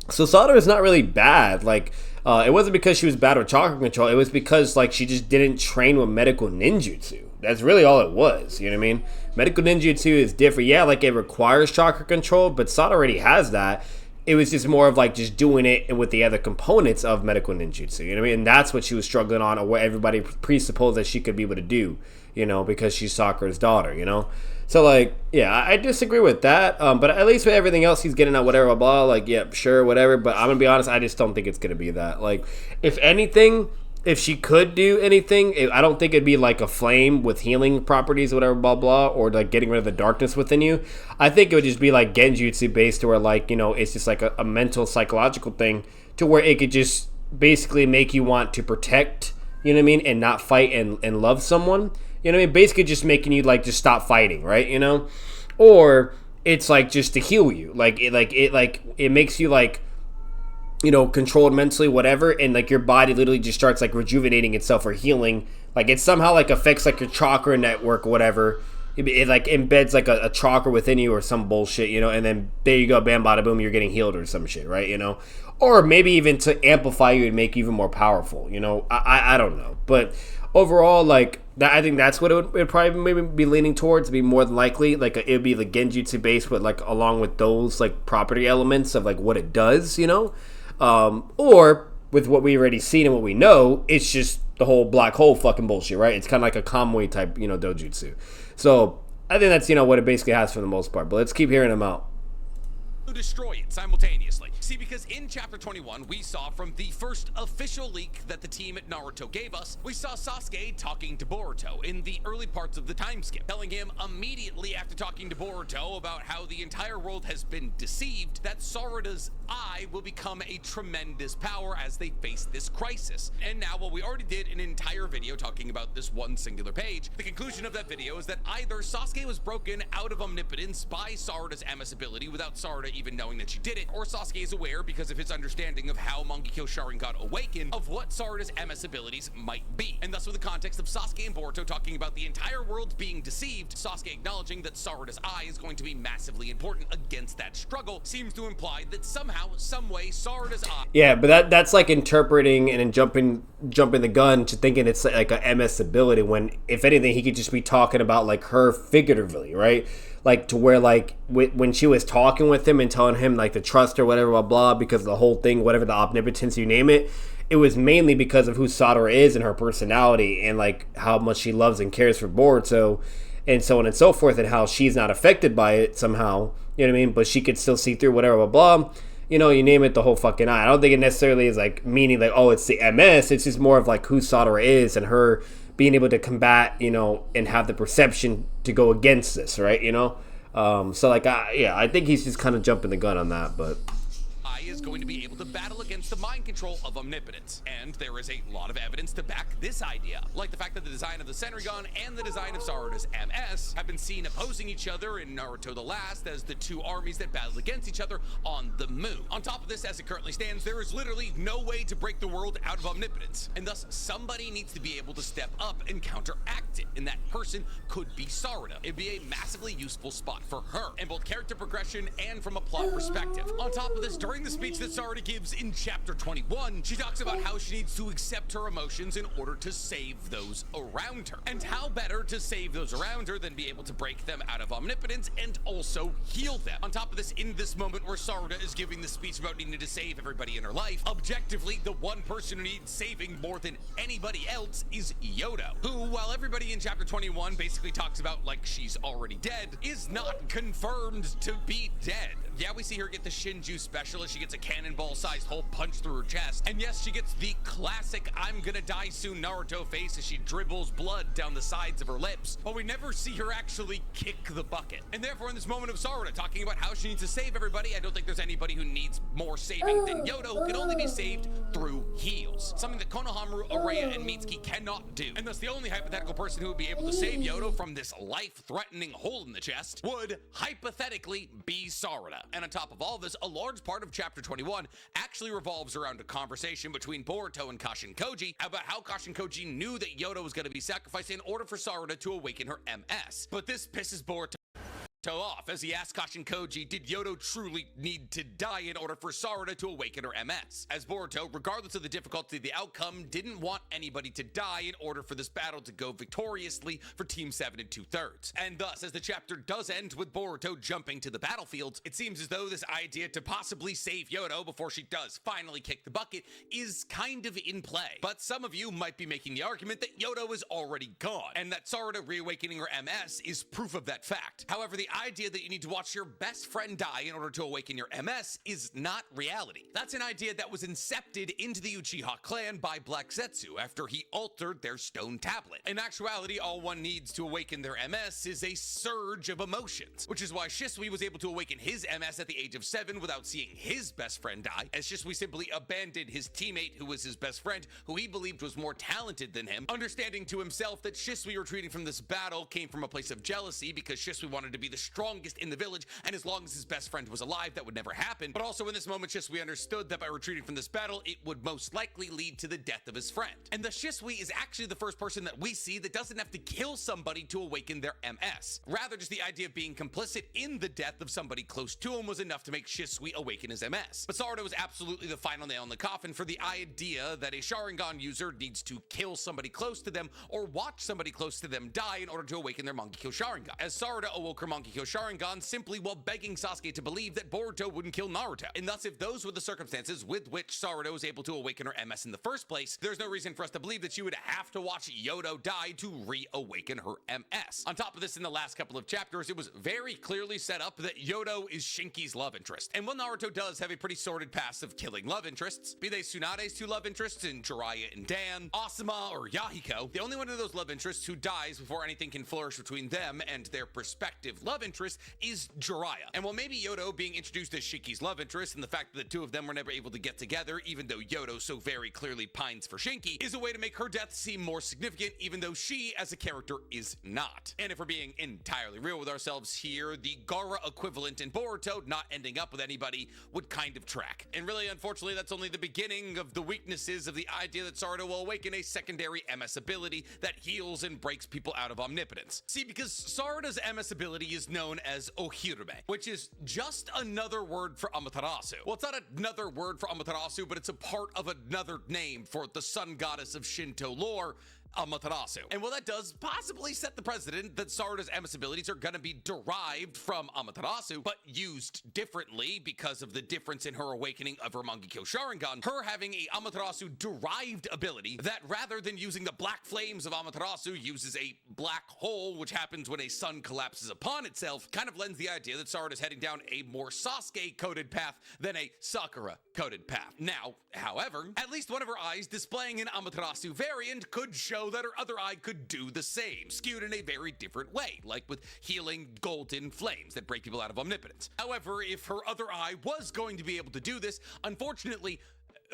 so Sadara is not really bad. Like, it wasn't because she was bad with chakra control. It was because like she just didn't train with medical ninjutsu. That's really all it was. You know what I mean? Medical ninjutsu is different. Yeah, like it requires chakra control, but Sadara already has that. It was just more of like just doing it with the other components of medical ninjutsu. You know what I mean? And that's what she was struggling on, or what everybody presupposed that she could be able to do. You know, because she's Sakura's daughter. You know. So, like, yeah, I disagree with that. But at least with everything else he's getting at, whatever, blah, blah, like, yeah, sure, whatever. But I'm going to be honest, I just don't think it's going to be that. Like, if anything, if she could do anything, I don't think it'd be like a flame with healing properties, whatever, blah, blah, or like getting rid of the darkness within you. I think it would just be like Genjutsu based, to where, like, you know, it's just like a mental, psychological thing, to where it could just basically make you want to protect, you know what I mean, and not fight and love someone. You know what I mean? Basically just making you like just stop fighting, right? You know? Or it's like just to heal you. It makes you like, you know, controlled mentally, whatever, and like your body literally just starts like rejuvenating itself or healing. Like it somehow like affects like your chakra network or whatever. It like embeds like a chakra within you or some bullshit, you know, and then there you go, bam, bada boom, you're getting healed or some shit, right? You know? Or maybe even to amplify you and make you even more powerful, you know? I don't know. But overall, like, that, I think that's what it would probably maybe be leaning towards, be more than likely. Like, it would be the Genjutsu base, but, like, along with those, like, property elements of, like, what it does, you know? Or, with what we already seen and what we know, it's just the whole black hole fucking bullshit, right? It's kind of like a Kamui type, you know, dojutsu. So, I think that's, you know, what it basically has for the most part. But let's keep hearing them out. Destroy it simultaneously. See, because in chapter 21, we saw from the first official leak that the team at Naruto gave us, we saw Sasuke talking to Boruto in the early parts of the time skip, telling him immediately after talking to Boruto about how the entire world has been deceived, that Sarada's eye will become a tremendous power as they face this crisis. And now, while we already did an entire video talking about this one singular page, the conclusion of that video is that either Sasuke was broken out of omnipotence by Sarada's MS ability without Sarada even knowing that she did it, or Sasuke is aware because of his understanding of how Mangekyo Sharingan awakened of what Sarada's MS abilities might be. And thus, with the context of Sasuke and Boruto talking about the entire world being deceived, Sasuke acknowledging that Sarada's eye is going to be massively important against that struggle seems to imply that somehow, some way, Sarada's eye... Yeah, but that's like interpreting and jumping the gun to thinking it's like a MS ability, when if anything he could just be talking about like her figuratively, right? Like to where like when she was talking with him and telling him like to trust her, whatever, blah blah, because the whole thing, whatever, the omnipotence, you name it, it was mainly because of who Sadara is and her personality and like how much she loves and cares for Boruto and so on and so forth, and how she's not affected by it somehow, you know what I mean? But she could still see through whatever, blah blah. You know, you name it, the whole fucking eye. I don't think it necessarily is like meaning like, oh, it's the MS. It's just more of like who Sadara is and her being able to combat, you know, and have the perception to go against this, right? You know? So like, yeah, I think he's just kind of jumping the gun on that, but... is going to be able to battle against the mind control of omnipotence. And there is a lot of evidence to back this idea, like the fact that the design of the Senrigan and the design of Sarada's MS have been seen opposing each other in Naruto the Last as the two armies that battled against each other on the moon. On top of this, as it currently stands, there is literally no way to break the world out of omnipotence, and thus somebody needs to be able to step up and counteract it, and that person could be Sarada. It'd be a massively useful spot for her, in both character progression and from a plot perspective. On top of this, during the speech that Sarada gives in chapter 21, she talks about how she needs to accept her emotions in order to save those around her. And how better to save those around her than be able to break them out of omnipotence and also heal them. On top of this, in this moment where Sarada is giving the speech about needing to save everybody in her life, objectively, the one person who needs saving more than anybody else is Yodo, who, while everybody in chapter 21 basically talks about like she's already dead, is not confirmed to be dead. Yeah, we see her get the Shinju special as she gets a cannonball-sized hole punched through her chest. And yes, she gets the classic I'm gonna die soon Naruto face as she dribbles blood down the sides of her lips. But we never see her actually kick the bucket. And therefore, in this moment of Sarada talking about how she needs to save everybody, I don't think there's anybody who needs more saving than Yodo, who can only be saved through heals. Something that Konohamaru, Araya, and Mitsuki cannot do. And thus the only hypothetical person who would be able to save Yodo from this life-threatening hole in the chest would, hypothetically, be Sarada. And on top of all this, a large part of chapter 21 actually revolves around a conversation between Boruto and Kashin Koji about how Kashin Koji knew that Yodo was going to be sacrificed in order for Sarada to awaken her MS. But this pisses Boruto off as he asks Kashin Koji, did Yodo truly need to die in order for Sarada to awaken her MS? As Boruto, regardless of the difficulty of the outcome, didn't want anybody to die in order for this battle to go victoriously for Team 7 2/3. And thus, as the chapter does end with Boruto jumping to the battlefield, it seems as though this idea to possibly save Yodo before she does finally kick the bucket is kind of in play. But some of you might be making the argument that Yodo is already gone, and that Sarada reawakening her MS is proof of that fact. However, the idea that you need to watch your best friend die in order to awaken your MS is not reality. That's an idea that was incepted into the Uchiha clan by Black Zetsu after he altered their stone tablet. In actuality, all one needs to awaken their MS is a surge of emotions, which is why Shisui was able to awaken his MS at the age of 7 without seeing his best friend die, as Shisui simply abandoned his teammate who was his best friend, who he believed was more talented than him, understanding to himself that Shisui retreating from this battle came from a place of jealousy because Shisui wanted to be the strongest in the village, and as long as his best friend was alive, that would never happen. But also in this moment, Shisui understood that by retreating from this battle, it would most likely lead to the death of his friend. And thus Shisui is actually the first person that we see that doesn't have to kill somebody to awaken their MS. Rather, just the idea of being complicit in the death of somebody close to him was enough to make Shisui awaken his MS. But Sarada was absolutely the final nail in the coffin for the idea that a Sharingan user needs to kill somebody close to them or watch somebody close to them die in order to awaken their Mangekyo Sharingan. As Sarada awoke her Mangekyo Sharingan simply while begging Sasuke to believe that Boruto wouldn't kill Naruto. And thus, if those were the circumstances with which Sarada was able to awaken her MS in the first place, there's no reason for us to believe that she would have to watch Yodo die to reawaken her MS. On top of this, in the last couple of chapters, it was very clearly set up that Yodo is Shinki's love interest. And while Naruto does have a pretty sordid past of killing love interests, be they Tsunade's two love interests in Jiraiya and Dan, Asuma or Yahiko, the only one of those love interests who dies before anything can flourish between them and their prospective love interest is Jiraiya. And while maybe Yodo being introduced as Shinki's love interest and the fact that the two of them were never able to get together, even though Yodo so very clearly pines for Shinki, is a way to make her death seem more significant, even though she as a character is not. And if we're being entirely real with ourselves here, the Gaara equivalent in Boruto not ending up with anybody would kind of track. And really, unfortunately, that's only the beginning of the weaknesses of the idea that Sarada will awaken a secondary MS ability that heals and breaks people out of omnipotence. See, because Sarada's MS ability is known as Ohirime, which is just another word for Amaterasu. Well, it's not another word for Amaterasu, but it's a part of another name for the sun goddess of Shinto lore, Amaterasu. And while that does possibly set the precedent that Sarada's MS abilities are going to be derived from Amaterasu, but used differently because of the difference in her awakening of her Mangekyo Sharingan, her having a Amaterasu-derived ability that rather than using the black flames of Amaterasu uses a black hole, which happens when a sun collapses upon itself, kind of lends the idea that Sarada's heading down a more Sasuke-coded path than a Sakura-coded path. Now, however, at least one of her eyes displaying an Amaterasu variant could show that her other eye could do the same, skewed in a very different way, like with healing golden flames that break people out of omnipotence. However, if her other eye was going to be able to do this, unfortunately,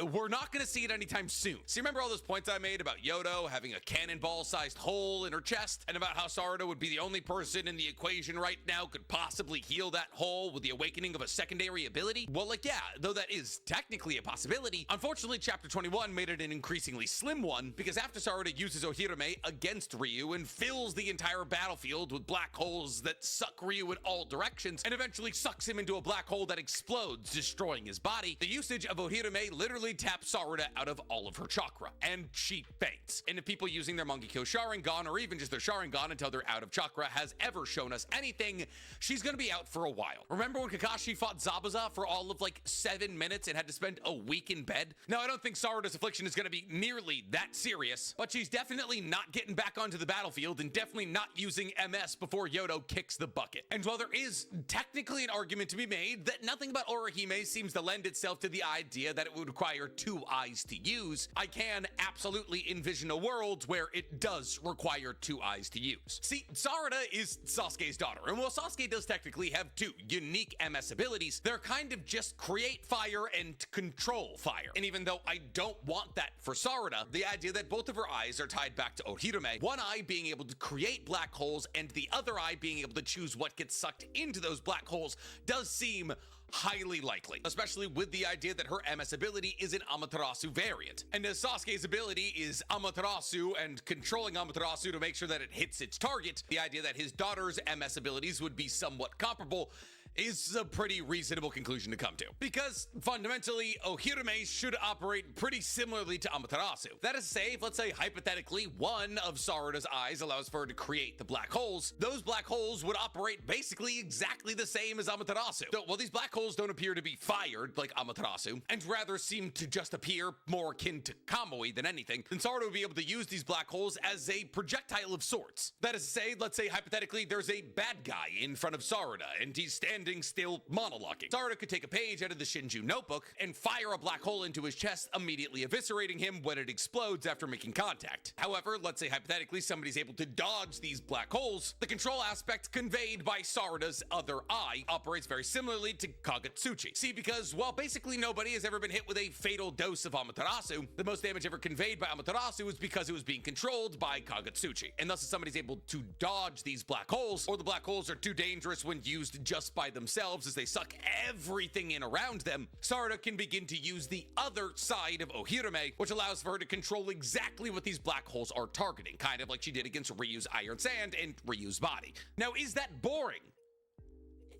we're not going to see it anytime soon. So remember all those points I made about Yodo having a cannonball-sized hole in her chest, and about how Sarada would be the only person in the equation right now could possibly heal that hole with the awakening of a secondary ability? Well, like, yeah, though that is technically a possibility, unfortunately, Chapter 21 made it an increasingly slim one, because after Sarada uses Ohirame against Ryu and fills the entire battlefield with black holes that suck Ryu in all directions, and eventually sucks him into a black hole that explodes, destroying his body, the usage of Ohirame literally taps Sarada out of all of her chakra, and she faints. And if people using their Mangekyo Sharingan, or even just their Sharingan until they're out of chakra, has ever shown us anything, she's gonna be out for a while. Remember when Kakashi fought Zabuza for all of like 7 minutes and had to spend a week in bed? Now, I don't think Sarada's affliction is gonna be nearly that serious, but she's definitely not getting back onto the battlefield and definitely not using MS before Yodo kicks the bucket. And while there is technically an argument to be made that nothing about Orihime seems to lend itself to the idea that it would require 2 eyes to use, I can absolutely envision a world where it does require 2 eyes to use. See, Sarada is Sasuke's daughter, and while Sasuke does technically have 2 unique MS abilities, they're kind of just create fire and control fire. And even though I don't want that for Sarada, the idea that both of her eyes are tied back to Ohirame, one eye being able to create black holes and the other eye being able to choose what gets sucked into those black holes, does seem highly likely, especially with the idea that her MS ability is an Amaterasu variant. And as Sasuke's ability is Amaterasu and controlling Amaterasu to make sure that it hits its target, the idea that his daughter's MS abilities would be somewhat comparable is a pretty reasonable conclusion to come to. Because fundamentally, Ohirame should operate pretty similarly to Amaterasu. That is to say, if let's say hypothetically one of Sarada's eyes allows for her to create the black holes, those black holes would operate basically exactly the same as Amaterasu. Though, while these black holes don't appear to be fired like Amaterasu, and rather seem to just appear more akin to Kamui than anything, then Sarada would be able to use these black holes as a projectile of sorts. That is to say, let's say hypothetically there's a bad guy in front of Sarada, and he's standing still monologuing. Sarada could take a page out of the Shinju notebook and fire a black hole into his chest, immediately eviscerating him when it explodes after making contact. However, let's say hypothetically somebody's able to dodge these black holes, the control aspect conveyed by Sarada's other eye operates very similarly to Kagetsuchi. See, because while basically nobody has ever been hit with a fatal dose of Amaterasu, the most damage ever conveyed by Amaterasu is because it was being controlled by Kagetsuchi. And thus if somebody's able to dodge these black holes, or the black holes are too dangerous when used just by themselves as they suck everything in around them, Sarada can begin to use the other side of Ohirame, which allows for her to control exactly what these black holes are targeting, kind of like she did against Ryu's Iron Sand and Ryu's body. Now, is that boring?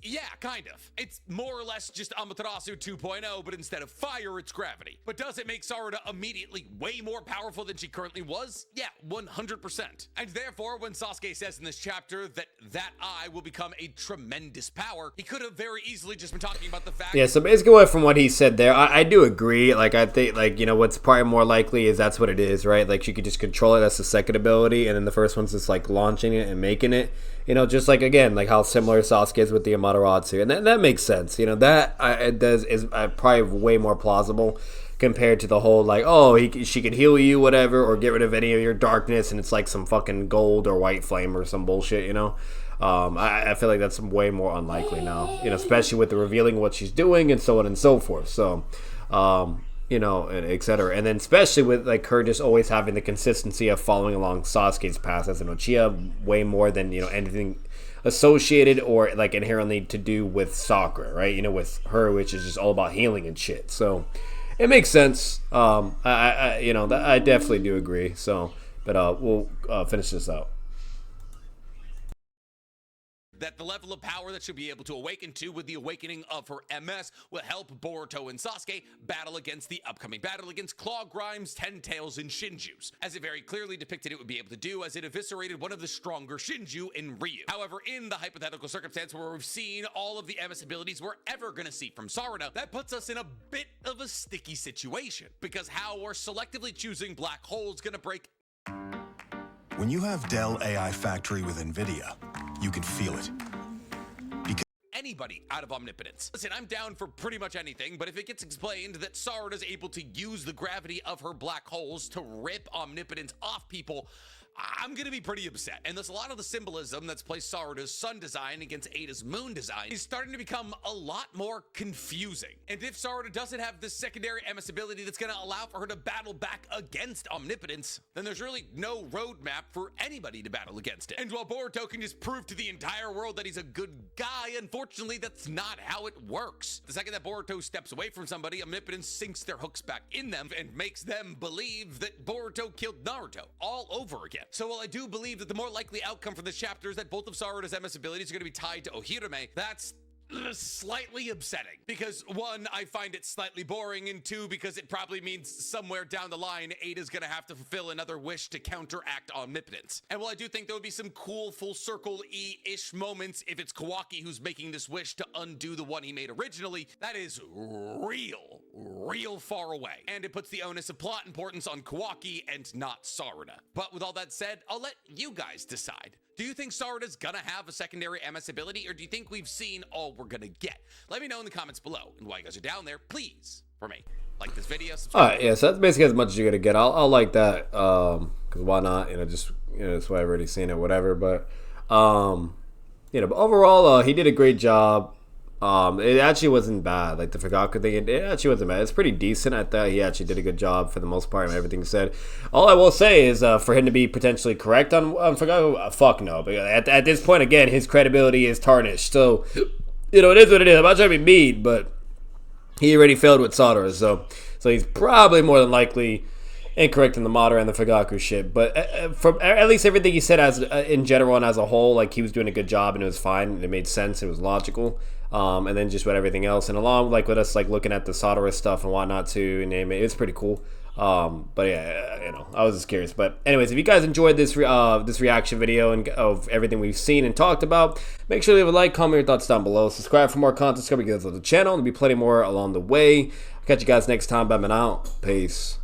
Yeah, kind of. It's more or less just Amaterasu 2.0, but instead of fire, it's gravity. But does it make Sarada immediately way more powerful than she currently was? Yeah, 100%. And therefore, when Sasuke says in this chapter that that eye will become a tremendous power, he could have very easily just been talking about the fact— Yeah, so basically from what he said there, I do agree. Like, I think, like, you know, what's probably more likely is that's what it is, right? Like, she could just control it. That's the second ability. And then the first one's just, like, launching it and making it. You know, just like, again, like how similar Sasuke is with the Amaterasu. And that makes sense. You know, that is probably way more plausible compared to the whole, like, oh, she could heal you, whatever, or get rid of any of your darkness, and it's like some fucking gold or white flame or some bullshit, you know? I feel like that's way more unlikely now, you know, especially with the revealing what she's doing and so on and so forth. So, you know, etc. And then especially with like her just always having the consistency of following along Sasuke's path as an Uchiha, way more than, you know, anything associated or like inherently to do with Sakura, right? You know, with her, which is just all about healing and shit. So it makes sense. I you know, I definitely do agree. So, but we'll finish this out. That the level of power that she'll be able to awaken to with the awakening of her MS will help Boruto and Sasuke battle against the upcoming battle against Claw Grimes, Ten Tails, and Shinju's, as it very clearly depicted it would be able to do, as it eviscerated one of the stronger Shinju in Ryu. However, in the hypothetical circumstance where we've seen all of the MS abilities we're ever going to see from Sarada, that puts us in a bit of a sticky situation, because how we're selectively choosing black holes going to break. When you have Dell AI Factory with NVIDIA, you can feel it. Anybody out of omnipotence. Listen, I'm down for pretty much anything, but if it gets explained that Sarada's able to use the gravity of her black holes to rip omnipotence off people, I'm gonna be pretty upset. And there's a lot of the symbolism that's placed Sarada's sun design against Ada's moon design is starting to become a lot more confusing. And if Sarada doesn't have this secondary MS ability that's gonna allow for her to battle back against Omnipotence, then there's really no roadmap for anybody to battle against it. And while Boruto can just prove to the entire world that he's a good guy, unfortunately, that's not how it works. The second that Boruto steps away from somebody, Omnipotence sinks their hooks back in them and makes them believe that Boruto killed Naruto all over again. So while I do believe that the more likely outcome for this chapter is that both of Sarada's MS abilities are going to be tied to Ohirame, that's slightly upsetting, because one, I find it slightly boring, and two, because it probably means somewhere down the line Ada's gonna have to fulfill another wish to counteract Omnipotence. And while I do think there would be some cool full circle-y-ish moments if it's Kawaki who's making this wish to undo the one he made originally, that is real far away, and it puts the onus of plot importance on Kawaki and not Sarada. But with all that said, I'll let you guys decide. Do you think Sarada's gonna have a secondary MS ability, or do you think we've seen all we're gonna get? Let me know in the comments below. And while you guys are down there, please, for me, like this video, subscribe. All right, yeah, so that's basically as much as you're gonna get. I'll like that, because why not? Just that's why I've already seen it, whatever. But but overall, he did a great job. It actually wasn't bad. Like the Fugaku thing, it actually wasn't bad. It's pretty decent. I thought he actually did a good job for the most part and everything said. All I will say is for him to be potentially correct on Fugaku, fuck no. But at this point, again, his credibility is tarnished. So, it is what it is. I'm not trying to be mean, but he already failed with Sadara. So he's probably more than likely incorrect in the Madara and the Fugaku shit. But from at least everything he said as in general and as a whole, like he was doing a good job and it was fine. And it made sense. It was logical. And then just with everything else, and along like with us like looking at the Sadara stuff and whatnot too, and name it, it's pretty cool. But yeah, I was just curious. But anyways, if you guys enjoyed this this reaction video and of everything we've seen and talked about, make sure to leave a like, comment your thoughts down below, subscribe for more content, subscribe to the channel. There'll be plenty more along the way. I'll catch you guys next time. Batman out. Peace.